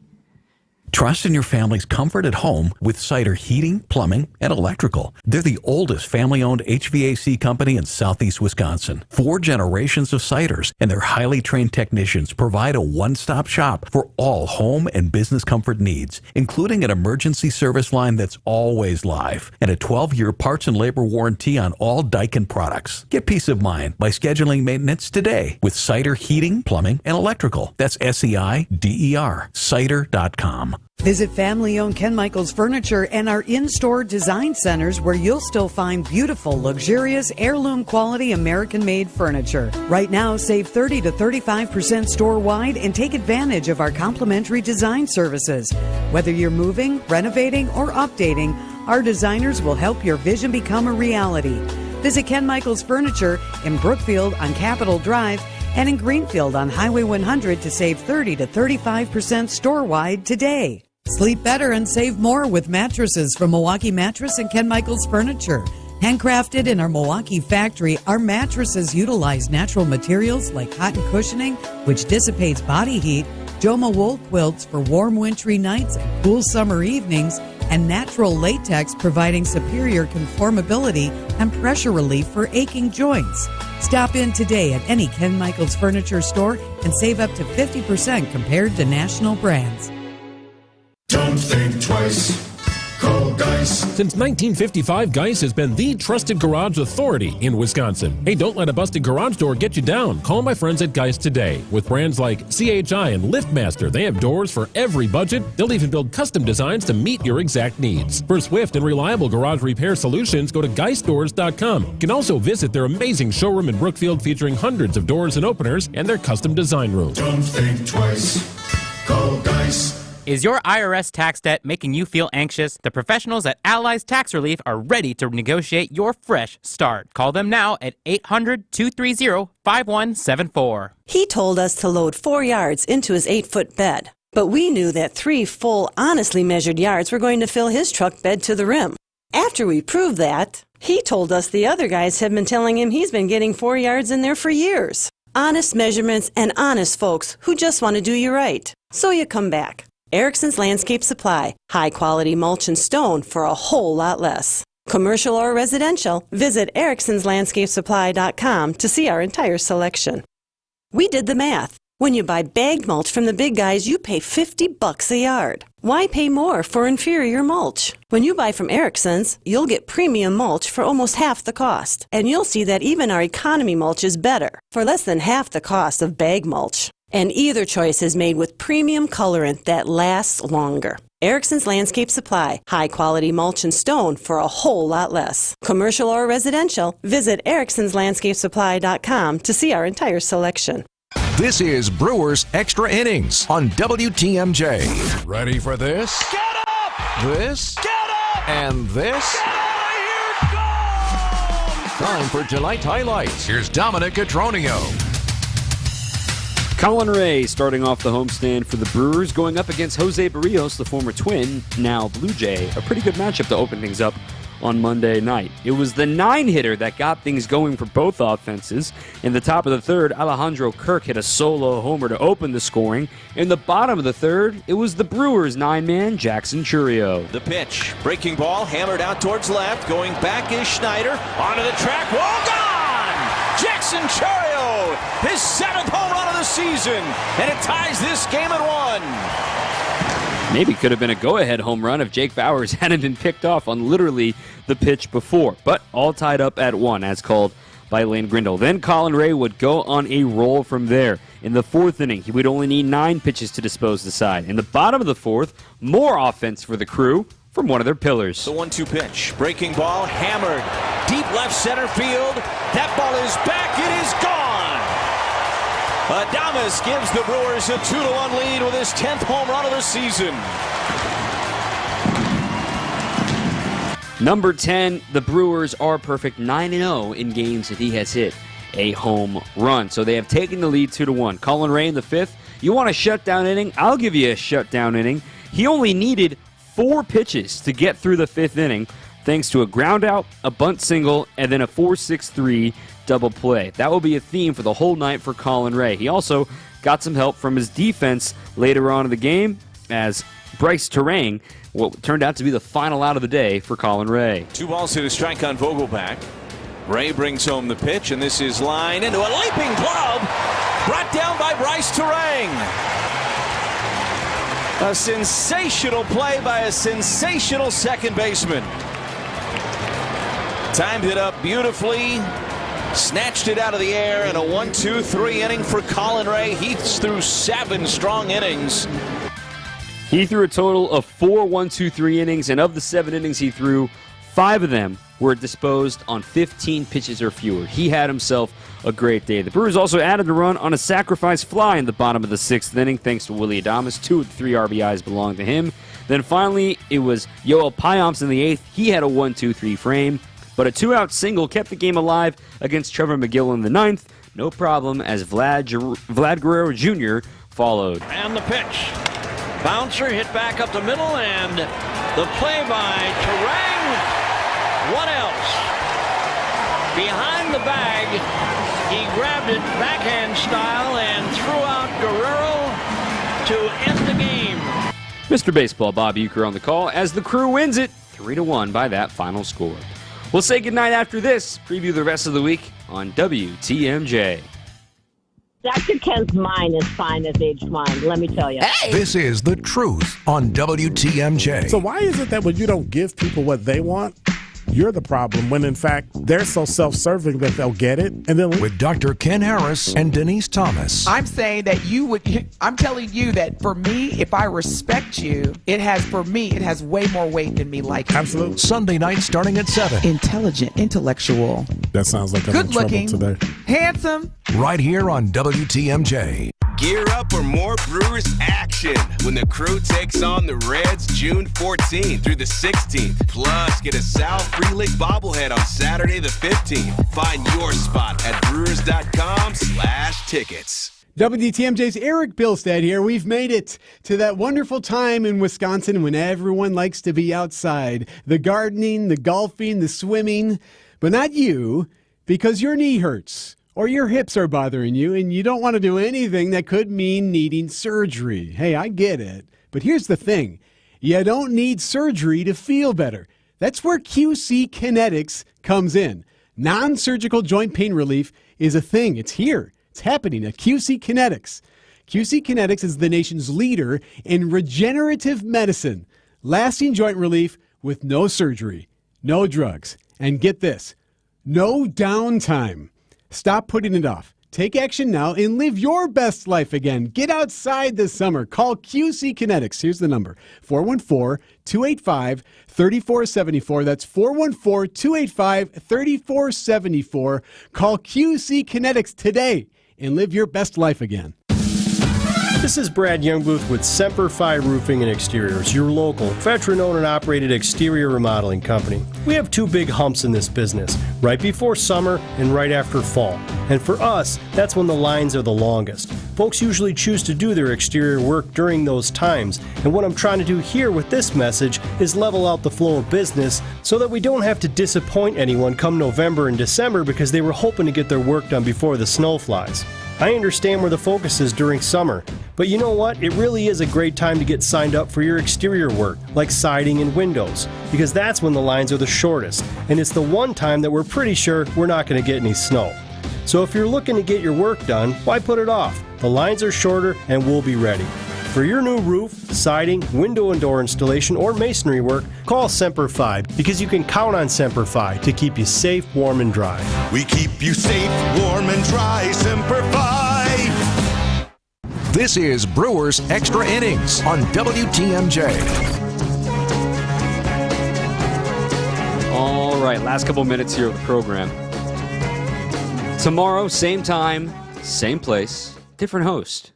Trust in your family's comfort at home with Cider Heating, Plumbing, and Electrical. They're the oldest family-owned HVAC company in southeast Wisconsin. 4 generations of Ciders, and their highly trained technicians provide a one-stop shop for all home and business comfort needs, including an emergency service line that's always live and a 12-year parts and labor warranty on all Daikin products. Get peace of mind by scheduling maintenance today with Cider Heating, Plumbing, and Electrical. That's SEIDER, cider.com. Visit family-owned Ken Michaels Furniture and our in-store design centers where you'll still find beautiful, luxurious, heirloom-quality American-made furniture. Right now, save 30 to 35% store-wide and take advantage of our complimentary design services. Whether you're moving, renovating, or updating, our designers will help your vision become a reality. Visit Ken Michaels Furniture in Brookfield on Capitol Drive and in Greenfield on Highway 100 to save 30 to 35% store-wide today. Sleep better and save more with mattresses from Milwaukee Mattress and Ken Michaels Furniture. Handcrafted in our Milwaukee factory, our mattresses utilize natural materials like cotton cushioning, which dissipates body heat, Joma wool quilts for warm wintry nights and cool summer evenings, and natural latex providing superior conformability and pressure relief for aching joints. Stop in today at any Ken Michaels Furniture store and save up to 50% compared to national brands. Don't think twice. Call Geis. Since 1955, Geis has been the trusted garage authority in Wisconsin. Hey, don't let a busted garage door get you down. Call my friends at Geis today. With brands like CHI and LiftMaster, they have doors for every budget. They'll even build custom designs to meet your exact needs. For swift and reliable garage repair solutions, go to geisdoors.com. You can also visit their amazing showroom in Brookfield featuring hundreds of doors and openers and their custom design room. Don't think twice. Call Geis. Is your IRS tax debt making you feel anxious? The professionals at Allies Tax Relief are ready to negotiate your fresh start. Call them now at 800-230-5174. He told us to load 4 yards into his 8-foot bed, but we knew that 3 full, honestly measured yards were going to fill his truck bed to the rim. After we proved that, he told us the other guys have been telling him he's been getting 4 yards in there for years. Honest measurements and honest folks who just want to do you right. So you come back. Erickson's Landscape Supply. High-quality mulch and stone for a whole lot less. Commercial or residential, visit ericksonslandscapesupply.com to see our entire selection. We did the math. When you buy bagged mulch from the big guys, you pay $50 a yard. Why pay more for inferior mulch? When you buy from Erickson's, you'll get premium mulch for almost half the cost. And you'll see that even our economy mulch is better, for less than half the cost of bag mulch. And either choice is made with premium colorant that lasts longer. Erickson's Landscape Supply. High-quality mulch and stone for a whole lot less. Commercial or residential, visit ericksonslandscapesupply.com to see our entire selection. This is Brewers Extra Innings on WTMJ. Ready for this? Get up! This? Get up! And this? Get out of here! Go! Time for tonight's highlights. Here's Dominic Cotroneo. Colin Ray starting off the homestand for the Brewers, going up against Jose Barrios, the former Twin, now Blue Jay. A pretty good matchup to open things up on Monday night. It was the 9-hitter that got things going for both offenses. In the top of the third, Alejandro Kirk hit a solo homer to open the scoring. In the bottom of the third, it was the Brewers' 9-man, Jackson Churio. The pitch, breaking ball, hammered out towards left, going back is Schneider, onto the track, wall gone! Jackson Churio, his 7th home run of the season, and it ties this game at 1. Maybe could have been a go-ahead home run if Jake Bauers hadn't been picked off on literally the pitch before. But all tied up at 1, as called by Lane Grindle. Then Colin Ray would go on a roll from there. In the 4th inning, he would only need 9 pitches to dispose the side. In the bottom of the 4th, more offense for the Crew from one of their pillars. The 1-2 pitch, breaking ball, hammered, deep left center field. That ball is back, it is gone! Adames gives the Brewers a 2-1 lead with his 10th home run of the season. Number 10, the Brewers are perfect 9-0 in games that he has hit a home run. So they have taken the lead 2-1. Colin Ray in the 5th. You want a shutdown inning? I'll give you a shutdown inning. He only needed 4 pitches to get through the 5th inning, thanks to a ground out, a bunt single, and then a 4-6-3 double play. That will be a theme for the whole night for Colin Ray. He also got some help from his defense later on in the game as Bryce Terang, what turned out to be the final out of the day for Colin Ray. 2 balls to the strike on Vogelback. Ray brings home the pitch, and this is line into a leaping glove, brought down by Bryce Terang. A sensational play by a sensational second baseman. Timed it up beautifully, snatched it out of the air, and a 1-2-3 inning for Colin Ray. He threw 7 strong innings. He threw a total of 4 1-2-3 innings, and of the 7 innings he threw, 5 of them were disposed on 15 pitches or fewer. He had himself a great day. The Brewers also added a run on a sacrifice fly in the bottom of the 6th inning, thanks to Willie Adames. 2 of the 3 RBIs belonged to him. Then finally, it was Yoel Payamps in the 8th. He had a 1-2-3 frame, but a 2-out single kept the game alive against Trevor McGill in the 9th. No problem, as Vlad Guerrero Jr. followed. And the pitch. Bouncer hit back up the middle, and the play by Terang. What else? Behind the bag, he grabbed it backhand style and threw out Guerrero to end the game. Mr. Baseball Bob Uecker on the call as the Crew wins it 3-1 by that final score. We'll say goodnight after this, preview the rest of the week on WTMJ. Dr. Ken's mind is fine as aged wine, let me tell you. Hey! This is The Truth on WTMJ. So why is it that when you don't give people what they want, you're the problem, when in fact they're so self-serving that they'll get it? And then with Dr. Ken Harris and Denise Thomas. I'm saying that I'm telling you that for me, if I respect you, it has way more weight than me liking you. Absolutely. Sunday night starting at 7. Intelligent, intellectual. That sounds like I'm in trouble today. Handsome. Right here on WTMJ. Gear up for more Brewers action when the Crew takes on the Reds June 14th through the 16th. Plus, get a Sal Frelick bobblehead on Saturday the 15th. Find your spot at brewers.com/tickets. WTMJ's Eric Bilstead here. We've made it to that wonderful time in Wisconsin when everyone likes to be outside. The gardening, the golfing, the swimming, but not you, because your knee hurts. Or your hips are bothering you, and you don't want to do anything that could mean needing surgery. Hey, I get it. But here's the thing. You don't need surgery to feel better. That's where QC Kinetics comes in. Non-surgical joint pain relief is a thing. It's here. It's happening at QC Kinetics. QC Kinetics is the nation's leader in regenerative medicine. Lasting joint relief with no surgery, no drugs, and get this, no downtime. Stop putting it off. Take action now and live your best life again. Get outside this summer. Call QC Kinetics. Here's the number, 414-285-3474. That's 414-285-3474. Call QC Kinetics today and live your best life again. This is Brad Youngbooth with Semper Fi Roofing and Exteriors, your local, veteran-owned and operated exterior remodeling company. We have 2 big humps in this business, right before summer and right after fall. And for us, that's when the lines are the longest. Folks usually choose to do their exterior work during those times, and what I'm trying to do here with this message is level out the flow of business so that we don't have to disappoint anyone come November and December because they were hoping to get their work done before the snow flies. I understand where the focus is during summer, but you know what? It really is a great time to get signed up for your exterior work, like siding and windows, because that's when the lines are the shortest, and it's the one time that we're pretty sure we're not going to get any snow. So if you're looking to get your work done, why put it off? The lines are shorter and we'll be ready. For your new roof, siding, window and door installation, or masonry work, call Semper Fi, because you can count on Semper Fi to keep you safe, warm, and dry. We keep you safe, warm, and dry. Semper Fi. This is Brewers Extra Innings on WTMJ. All right, last couple minutes here of the program. Tomorrow, same time, same place, different host.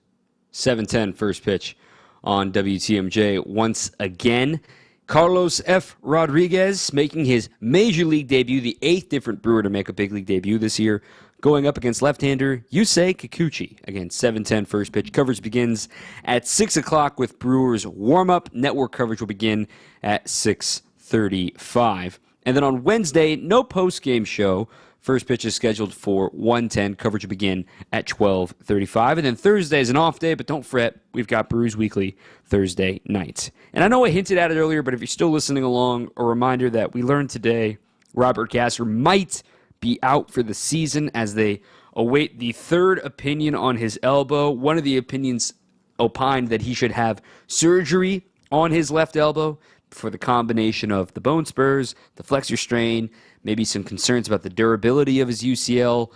7:10 first pitch on WTMJ once again. Carlos F. Rodriguez making his Major League debut, the 8th different Brewer to make a big league debut this year. going up against left-hander Yusei Kikuchi. Again, 7:10 first pitch. Coverage begins at 6 o'clock with Brewers warm-up. Network coverage will begin at 6:35. And then on Wednesday, no post-game show. First pitch is scheduled for 1:10. Coverage will begin at 12:35. And then Thursday is an off day, but don't fret. We've got Brews Weekly Thursday night. And I know I hinted at it earlier, but if you're still listening along, a reminder that we learned today Robert Gasser might be out for the season as they await the third opinion on his elbow. One of the opinions opined that he should have surgery on his left elbow for the combination of the bone spurs, the flexor strain, maybe some concerns about the durability of his UCL.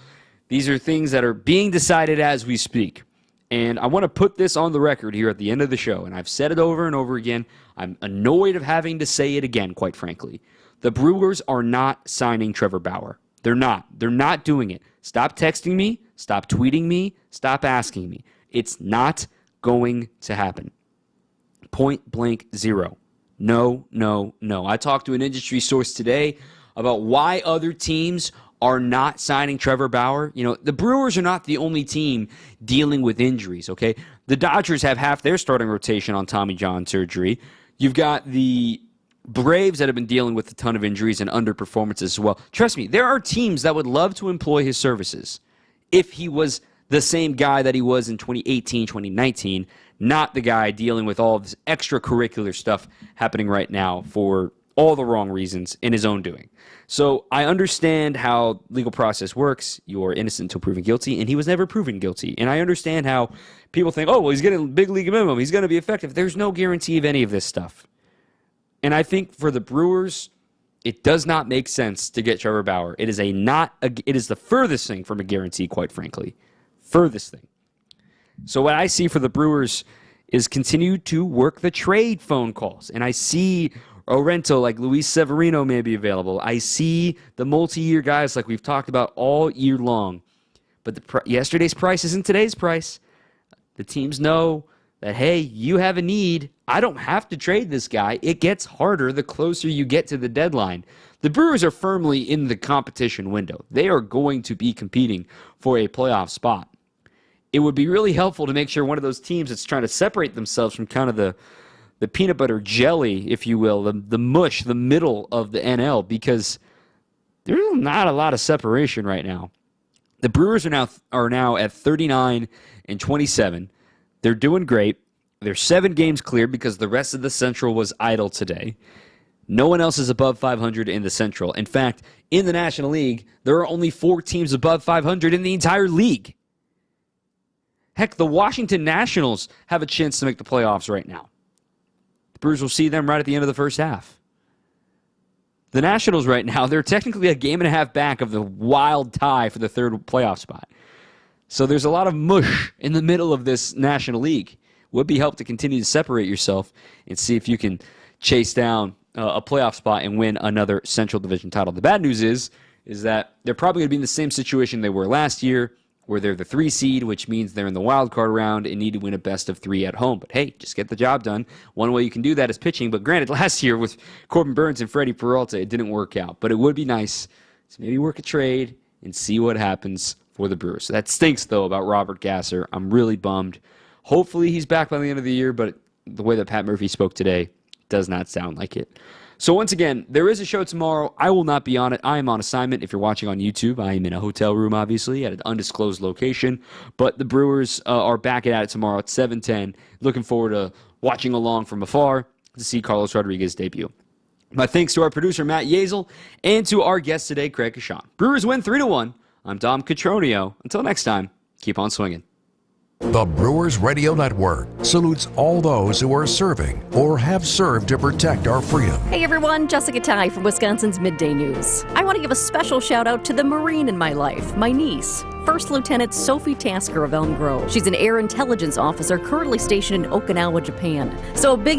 These are things that are being decided as we speak. And I want to put this on the record here at the end of the show, and I've said it over and over again. I'm annoyed of having to say it again, quite frankly. The Brewers are not signing Trevor Bauer. They're not. They're not doing it. Stop texting me. Stop tweeting me. Stop asking me. It's not going to happen. Point blank zero. No, no, no. I talked to an industry source today about why other teams are not signing Trevor Bauer. You know, the Brewers are not the only team dealing with injuries, okay? The Dodgers have half their starting rotation on Tommy John surgery. You've got the Braves that have been dealing with a ton of injuries and underperformances as well. Trust me, there are teams that would love to employ his services if he was the same guy that he was in 2018, 2019, not the guy dealing with all of this extracurricular stuff happening right now for all the wrong reasons in his own doing. So I understand how legal process works. You're innocent until proven guilty, and he was never proven guilty. And I understand how people think, oh, well, he's getting a big league minimum. He's going to be effective. There's no guarantee of any of this stuff. And I think for the Brewers, it does not make sense to get Trevor Bauer. It is the furthest thing from a guarantee, quite frankly. Furthest thing. So what I see for the Brewers is continue to work the trade phone calls. And I see a rental like Luis Severino may be available. I see the multi-year guys like we've talked about all year long. But yesterday's price isn't today's price. The teams know that, hey, you have a need. I don't have to trade this guy. It gets harder the closer you get to the deadline. The Brewers are firmly in the competition window. They are going to be competing for a playoff spot. It would be really helpful to make sure one of those teams that's trying to separate themselves from kind of the peanut butter jelly, if you will, the mush, the middle of the NL, because there's not a lot of separation right now. The Brewers are now at 39-27. They're doing great. They're 7 games clear because the rest of the Central was idle today. No one else is above 500 in the Central. In fact, in the National League, there are only 4 teams above 500 in the entire league. Heck, the Washington Nationals have a chance to make the playoffs right now. The Brewers will see them right at the end of the first half. The Nationals right now, they're technically a game and a half back of the wild tie for the third playoff spot. So there's a lot of mush in the middle of this National League. Would be helpful to continue to separate yourself and see if you can chase down a playoff spot and win another Central Division title. The bad news is that they're probably going to be in the same situation they were last year, where they're the 3 seed, which means they're in the wild card round and need to win a best of 3 at home. But hey, just get the job done. One way you can do that is pitching. But granted, last year with Corbin Burns and Freddie Peralta, it didn't work out. But it would be nice to maybe work a trade and see what happens for the Brewers. So that stinks, though, about Robert Gasser. I'm really bummed. Hopefully he's back by the end of the year, but the way that Pat Murphy spoke today does not sound like it. So once again, there is a show tomorrow. I will not be on it. I am on assignment. If you're watching on YouTube, I am in a hotel room, obviously, at an undisclosed location. But the Brewers are back at it tomorrow at 7:10. Looking forward to watching along from afar to see Carlos Rodriguez debut. My thanks to our producer, Matt Yazel, and to our guest today, Craig Kashan. Brewers win 3-1. I'm Dom Cotroneo. Until next time, keep on swinging. The Brewers Radio Network salutes all those who are serving or have served to protect our freedom. Hey everyone, Jessica Ty from Wisconsin's Midday News. I want to give a special shout out to the Marine in my life, my niece, First Lieutenant Sophie Tasker of Elm Grove. She's an air intelligence officer currently stationed in Okinawa, Japan. So a big